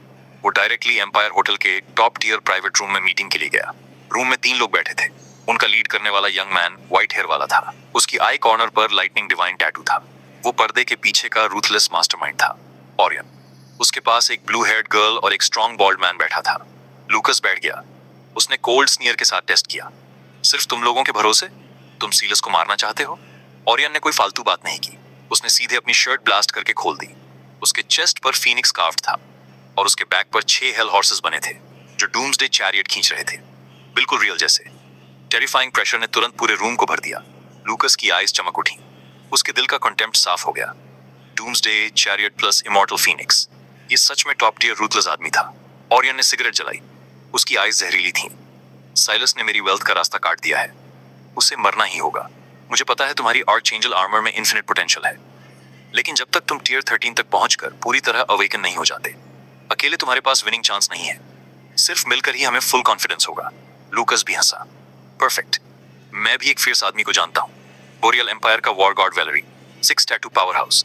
वो डायरेक्टली एम्पायर होटल के टॉप टियर प्राइवेट रूम में मीटिंग के लिए गया। रूम में 3 लोग बैठे थे। उनका लीड करने वाला यंग मैन व्हाइट हेयर वाला था। उसकी आई कॉर्नर पर लाइटनिंग डिवाइन टैटू था। वो पर्दे के पीछे का रूथलेस मास्टरमाइंड था, ओरियन। उसके पास एक ब्लू हेयर्ड गर्ल और एक स्ट्रॉन्ग बॉल्ड मैन बैठा था। लूकस बैठ गया। उसने कोल्ड स्नीयर के साथ टेस्ट किया। सिर्फ तुम लोगों के भरोसे तुम सीलस को मारना चाहते हो? ओरियन ने कोई फालतू बात नहीं की। उसने सीधे अपनी शर्ट ब्लास्ट करके खोल दी। उसके चेस्ट पर फीनिक्स कार्व्ड था और उसके बैक पर 6 हेल हॉर्सेस बने थे जो डूम्सडे चैरियट खींच रहे थे, बिल्कुल रियल जैसे। टेरिफाइंग प्रेशर ने तुरंत पूरे रूम को भर दिया। लूकस की आईज चमक उठी, उसके दिल का कंटेम्प्ट साफ हो गया। Doomsday chariot plus immortal Phoenix, ये सच में टॉप टियर रूथलेस आदमी था। ऑरियन ने सिगरेट जलाई, उसकी आईज जहरीली थीं। साइलस ने मेरी वेल्थ का रास्ता काट दिया है, उसे मरना ही होगा। मुझे पता है तुम्हारी आर्चएंजल आर्मर में इन्फिनिट पोटेंशियल है, लेकिन जब तक तुम टियर 13 तक पहुंचकर पूरी तरह अवेकन नहीं हो जाते, अकेले तुम्हारे पास विनिंग चांस नहीं है। सिर्फ मिलकर ही हमें फुल कॉन्फिडेंस होगा। लूकस भी हंसा। परफेक्ट, मैं भी एक फियर्स आदमी को जानता हूँ, बोरियल एम्पायर का war god Valerie, 6 tattoo powerhouse.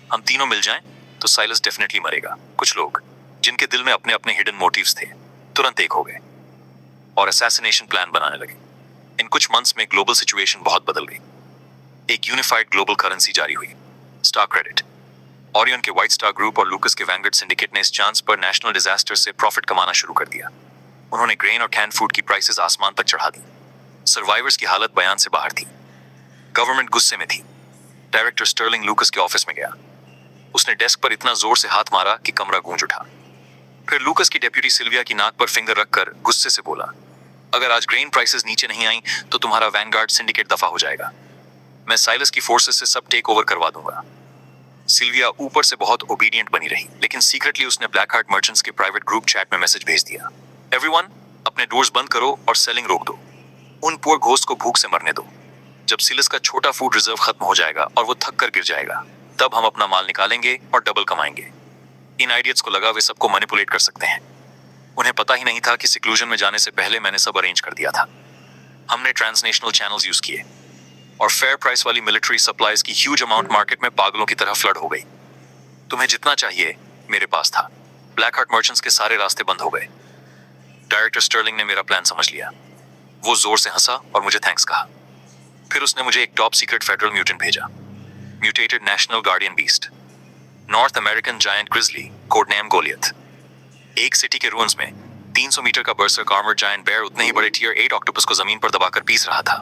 हम तीनों मिल जाएं तो साइलस डेफिनेटली मरेगा। कुछ लोग जिनके दिल में अपने अपने हिडन मोटिव्स थे तुरंत एक हो गए और असैसिनेशन प्लान बनाने लगे। इन कुछ मंथ्स में ग्लोबल सिचुएशन बहुत बदल गई। एक यूनिफाइड ग्लोबल करेंसी जारी हुई, स्टार क्रेडिट। ऑरियन के व्हाइट स्टार ग्रुप और लूकस के वैंगार्ड सिंडिकेट ने इस चांस पर नेशनल डिजास्टर से प्रॉफिट कमाना शुरू कर दिया। उन्होंने ग्रेन और कैन फूड की प्राइसेस आसमान तक चढ़ा दी। सर्वाइवर्स की हालत बयान से बाहर थी। गवर्नमेंट गुस्से में थी। डायरेक्टर स्टर्लिंग लूकस के ऑफिस में गया। उसने डेस्क पर इतना जोर से हाथ मारा कि कमरा गूंज उठा। फिर लूकस की डेप्यूटी सिल्विया की नाक पर फिंगर रखकर गुस्से से बोला, अगर आज ग्रेन प्राइसेस नीचे नहीं आई तो तुम्हारा वैनगार्ड सिंडिकेट दफा हो जाएगा। मैं साइलस की फोर्सेस से सब टेक ओवर करवा दूंगा। सिल्विया ऊपर से बहुत ओबीडिएंट बनी रही, लेकिन सीक्रेटली उसने ब्लैक हार्ट मर्चेंट्स के प्राइवेट ग्रुप चैट में मैसेज भेज दिया, एवरीवन अपने डोर्स बंद करो और सेलिंग रोक दो। उन पुअर घोस्ट को भूख से मरने दो। जब सिलस का छोटा फूड रिजर्व खत्म हो जाएगा और वो थक कर गिर जाएगा, तब हम अपना माल निकालेंगे और डबल कमाएंगे। इन आइडियट्स को लगा वे सबको मैनिपुलेट कर सकते हैं। उन्हें पता ही नहीं था कि सिक्लूजन में जाने से पहले मैंने सब अरेंज कर दिया था। हमने ट्रांसनेशनल चैनल्स यूज किए और फेयर प्राइस वाली मिलिट्री सप्लाईज की ह्यूज अमाउंट मार्केट में पागलों की तरह फ्लड हो गई। तुम्हें जितना चाहिए मेरे पास था। ब्लैक हार्ट मर्चेंट्स के सारे रास्ते बंद हो गए। डायरेक्टर स्टर्लिंग ने मेरा प्लान समझ लिया। वो जोर से हंसा और मुझे थैंक्स कहा। फिर उसने मुझे एक टॉप सीक्रेट फेडरल म्यूटेंट भेजा, mutated national guardian beast, north American giant grizzly, code name Goliath. एक सिटी के रून्स में 300 मीटर का बर्सर्क आर्मर्ड जायंट बेयर उतने ही बड़े टियर 8 ऑक्टोपस को जमीन पर दबाकर पीस रहा था।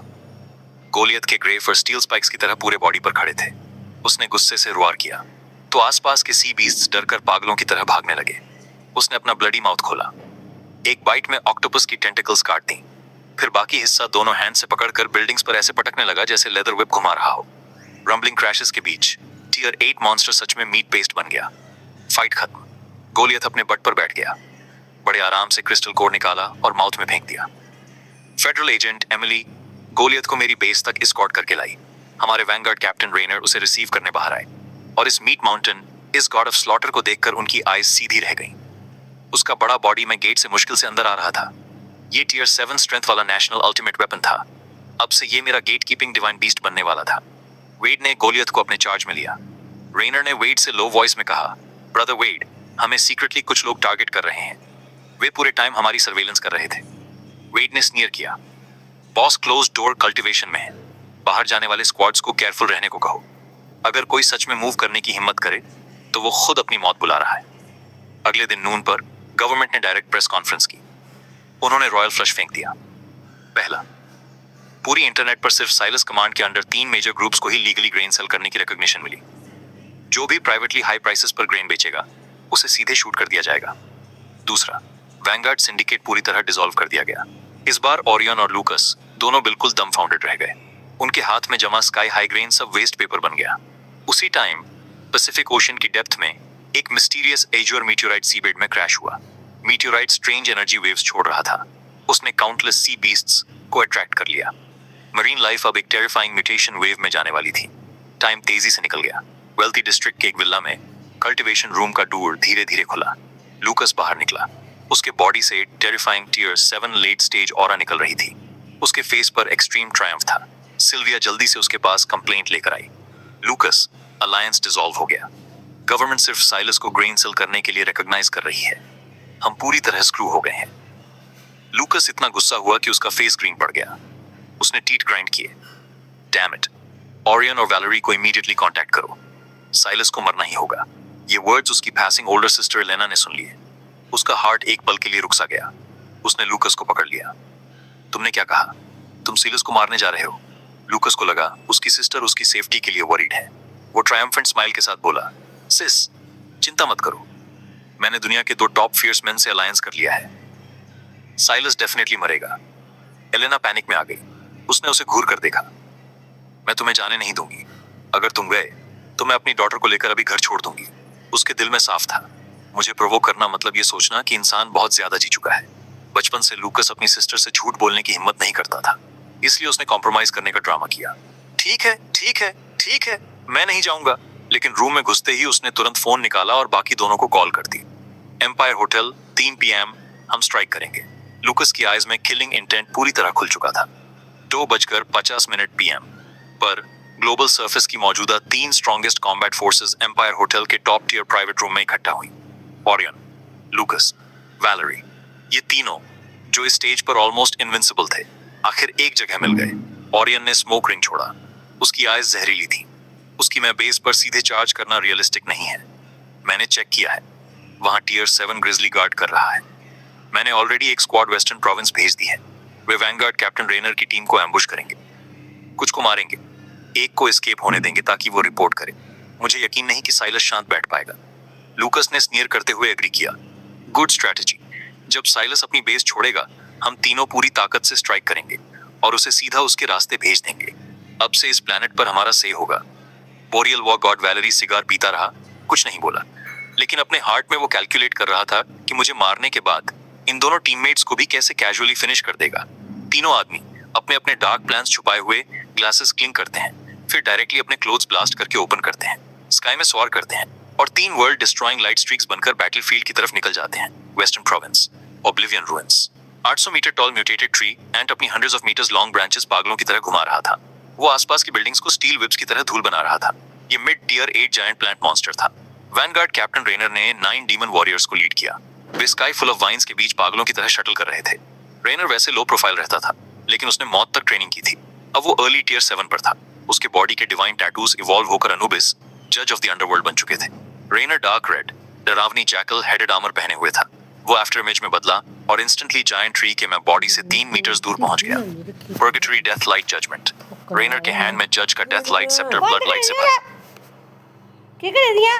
गोलियत के ग्रे फर स्टील स्पाइक्स की तरह पूरे बॉडी पर खड़े थे। उसने गुस्से से रुआर किया तो आसपास के सी बीस्ट्स डरकर पागलों की तरह भागने लगे। उसने अपना ब्लडी माउथ खोला, एक बाइट में ऑक्टोपस की टेंटिकल्स काट दी, फिर बाकी हिस्सा दोनों हैंड से पकड़कर बिल्डिंग्स पर ऐसे पटकने लगा जैसे लेदर व्हिप घुमा रहा हो। रंबलिंग क्रैशेस के बीच टियर 8 मॉन्स्टर सच में मीट पेस्ट बन गया। फाइट खत्म। गोलियत अपने बट पर बैठ गया, बड़े आराम से क्रिस्टल कोर निकाला और माउथ में फेंक दिया। फेडरल एजेंट एमिली गोलियत को मेरी बेस तक एस्कॉर्ट करके लाई। हमारे वैंगार्ड कैप्टन रेनर उसे रिसीव करने बाहर आए और इस मीट माउंटेन, इस गॉड ऑफ स्लॉटर को देखकर उनकी आईज सीधी रह गईं। उसका बड़ा बॉडी में गेट से मुश्किल से अंदर आ रहा था। ये टियर 7 स्ट्रेंथ वाला नेशनल अल्टीमेट वेपन था। अब से ये मेरा गेट कीपिंग डिवाइन बीस्ट बनने वाला था। वेड ने गोलियत को अपने चार्ज में लिया। रेनर ने वेड से लो वॉइस में कहा, ब्रदर वेड, हमें सीक्रेटली कुछ लोग टारगेट कर रहे हैं। वे पूरे टाइम हमारी सर्वेलेंस कर रहे थे। वेड ने स्नीयर किया, बॉस क्लोज डोर कल्टीवेशन में है, बाहर जाने वाले स्क्वाड्स को केयरफुल रहने को कहो। अगर कोई सच में मूव करने की हिम्मत करे तो वो खुद अपनी मौत बुला रहा है। अगले दिन नून पर गवर्नमेंट ने डायरेक्ट प्रेस कॉन्फ्रेंस की। उन्होंने रॉयल फ्लश फेंक दिया। पहला, पूरी इंटरनेट पर सिर्फ साइलस कमांड के अंडर 3 मेजर ग्रुप्स को ही लीगली ग्रेन सेल करने की रिकॉग्निशन मिली। जो भी प्राइवेटली हाई प्राइसेस पर ग्रेन बेचेगा उसे सीधे शूट कर दिया जाएगा। दूसरा, वैंगार्ड सिंडिकेट पूरी तरह डिसॉल्व कर दिया गया। इस बार ऑरियन और लूकस दोनों बिल्कुल डंफाउंडेड रह गए। उनके हाथ में जमा स्काई हाई ग्रेन सब वेस्ट पेपर बन गया। उसी टाइम पैसिफिक ओशन की डेप्थ में एक मिस्टीरियस एज्योर मीटियोराइट सीबेड में क्रैश हुआ। मीटियोराइट स्ट्रेंज एनर्जी वेव्स छोड़ रहा था। उसने काउंटलेस सी बीस्ट्स को अट्रैक्ट कर लिया। मरीन लाइफ अब एक टेरिफाइंग म्यूटेशन वेव में जाने वाली थी। टाइम तेजी से निकल गया। वेल्थी डिस्ट्रिक्ट के एक विला में कल्टीवेशन रूम का डोर धीरे धीरे खुला। लूकस बाहर निकला। उसके बॉडी से terrifying tier 7 late stage aura निकल रही थी। उसके फेस पर एक्सट्रीम ट्रायम्फ था। सिल्विया जल्दी से उसके पास कंप्लेंट लेकर आई। लूकस, अलायंस डिसॉल्व हो गया। गवर्नमेंट सिर्फ साइलस को ग्रेन सेल करने के लिए रिकॉग्नाइज कर रही है। हम पूरी तरह स्क्रू हो गए हैं। लूकस इतना गुस्सा हुआ कि उसका फेस ग्रीन पड़ गया। उसने टीथ ग्राइंड किए। डैम इट, ऑरियन और वैलेरी को इमीडिएटली कांटेक्ट करो। साइलस को मरना ही होगा। ये वर्ड्स उसकी पैसिंग ओल्डर सिस्टर लेना ने सुन लिए। उसका हार्ट एक पल के लिए रुक सा गया। उसने लूकस को पकड़ लिया। तुमने क्या कहा? तुम सिलस को मारने जा रहे हो? लूकस को लगा उसकी सिस्टर उसकी सेफ्टी के लिए वरीड है। वो ट्रायम्फेंट स्माइल के साथ बोला, सिस, चिंता मत करो, मैंने दुनिया के 2 टॉप फियर्समैन से अलायंस कर लिया है। साइलस डेफिनेटली मरेगा। एलेना पैनिक में आ गई। उसने उसे घूर कर देखा। मैं तुम्हें जाने नहीं दूंगी। अगर तुम गए तो मैं अपनी डॉटर को लेकर अभी घर छोड़ दूंगी। उसके दिल में साफ था, मुझे प्रोवोक करना मतलब ये सोचना कि इंसान बहुत ज्यादा जी चुका है। बचपन से लूकस अपनी सिस्टर से झूठ बोलने की हिम्मत नहीं करता था, इसलिए उसने कॉम्प्रोमाइज करने का ड्रामा किया। ठीक है, ठीक है, ठीक है, मैं नहीं जाऊंगा। लेकिन रूम में घुसते ही उसने तुरंत फोन निकाला और बाकी दोनों को कॉल कर दी। एम्पायर होटल, 3 PM, हम स्ट्राइक करेंगे। लूकस की आइज में किलिंग इंटेंट पूरी तरह खुल चुका था। 2:50 PM पर ग्लोबल सर्फेस की मौजूदा 3 strongest combat forces Empire hotel के टॉप टियर प्राइवेट रूम में इकट्ठा हुई। ओरियन, लूकस, वैलेरी, ये तीनों जो इस स्टेज पर ऑलमोस्ट इनविंसिबल थे, आखिर एक जगह मिल गए। ओरियन ने स्मोक रिंग छोड़ा। उसकी आइज जहरीली थी। उसकी मैं बेस पर सीधे चार्ज करना रियलिस्टिक नहीं है। मैंने चेक किया है, वहां टियर 7 ग्रिजली गार्ड कर रहा है। मैंने ऑलरेडी एक स्क्वाड वेस्टर्न प्रोविंस भेज दी है। वे वैनगार्ड कैप्टन रेनर की टीम को एम्बुश करेंगे। कुछ को मारेंगे, एक को एस्केप होने देंगे ताकि वो रिपोर्ट करे। मुझे यकीन नहीं कि साइलस शांत बैठ पाएगा। लूकस ने स्नीयर करते हुए एग्री किया। Good strategy. जब साइलस अपनी बेस छोड़ेगा, हम तीनों पूरी ताकत से स्ट्राइक करेंगे और उसे सीधा उसके रास्ते भेज देंगे। अब से इस प्लेनेट पर हमारा से होगा। Boreal war god Valerie cigar पीता रहा, कुछ नहीं बोला, लेकिन अपने हार्ट में वो कैलकुलेट कर रहा था कि मुझे मारने के बाद इन दोनों टीममेट्स को भी कैसे कैजुअली फिनिश कर देगा। तीनों आदमी अपने अपने डार्क प्लान्स छुपाए हुए ग्लासेस क्लिंग करते हैं, फिर डायरेक्टली अपने क्लोथ्स ब्लास्ट करके ओपन करते हैं, स्काई में सॉर करते हैं और 3 वर्ल्ड डिस्ट्रॉइंग लाइट स्ट्रीक्स बनकर बैटलफील्ड की तरफ निकल जाते हैं। Western province, oblivion ruins. 800 metre tall mutated tree and अपनी hundreds of metres long branches पागलों की तरह घुमा रहा था। वो आसपास की बिल्डिंग्स को स्टील विप्स की तरह धूल बना रहा था। ये mid tier 8 giant plant monster था। वैनगार्ड कैप्टन रेनर ने 9 डीमन वॉरियर्स को लीड किया। वे स्काई फुल ऑफ वाइन्स के बीच पागलों की तरह शटल कर रहे थे। रेनर वैसे लो प्रोफाइल रहता था, लेकिन उसने मौत तक ट्रेनिंग की थी। अब वो अर्ली टियर 7 पर था। उसके बॉडी के डिवाइन टैटूज इवॉल्व होकर अनुबिस, जज ऑफ द अंडरवर्ल्ड बन चुके थे। रेनर डार्क रेड, डरावनी जैकल हेडेड आर्मर पहने हुए था। वो आफ्टर इमेज में बदला और इंस्टेंटली जायंट ट्री के मैं बॉडी से 3 मीटर्स दूर पहुंच गया। Purgatory death light judgement. Rainer के हैंड में जज का death light sceptre blood light से भरा। क्या कर दिया?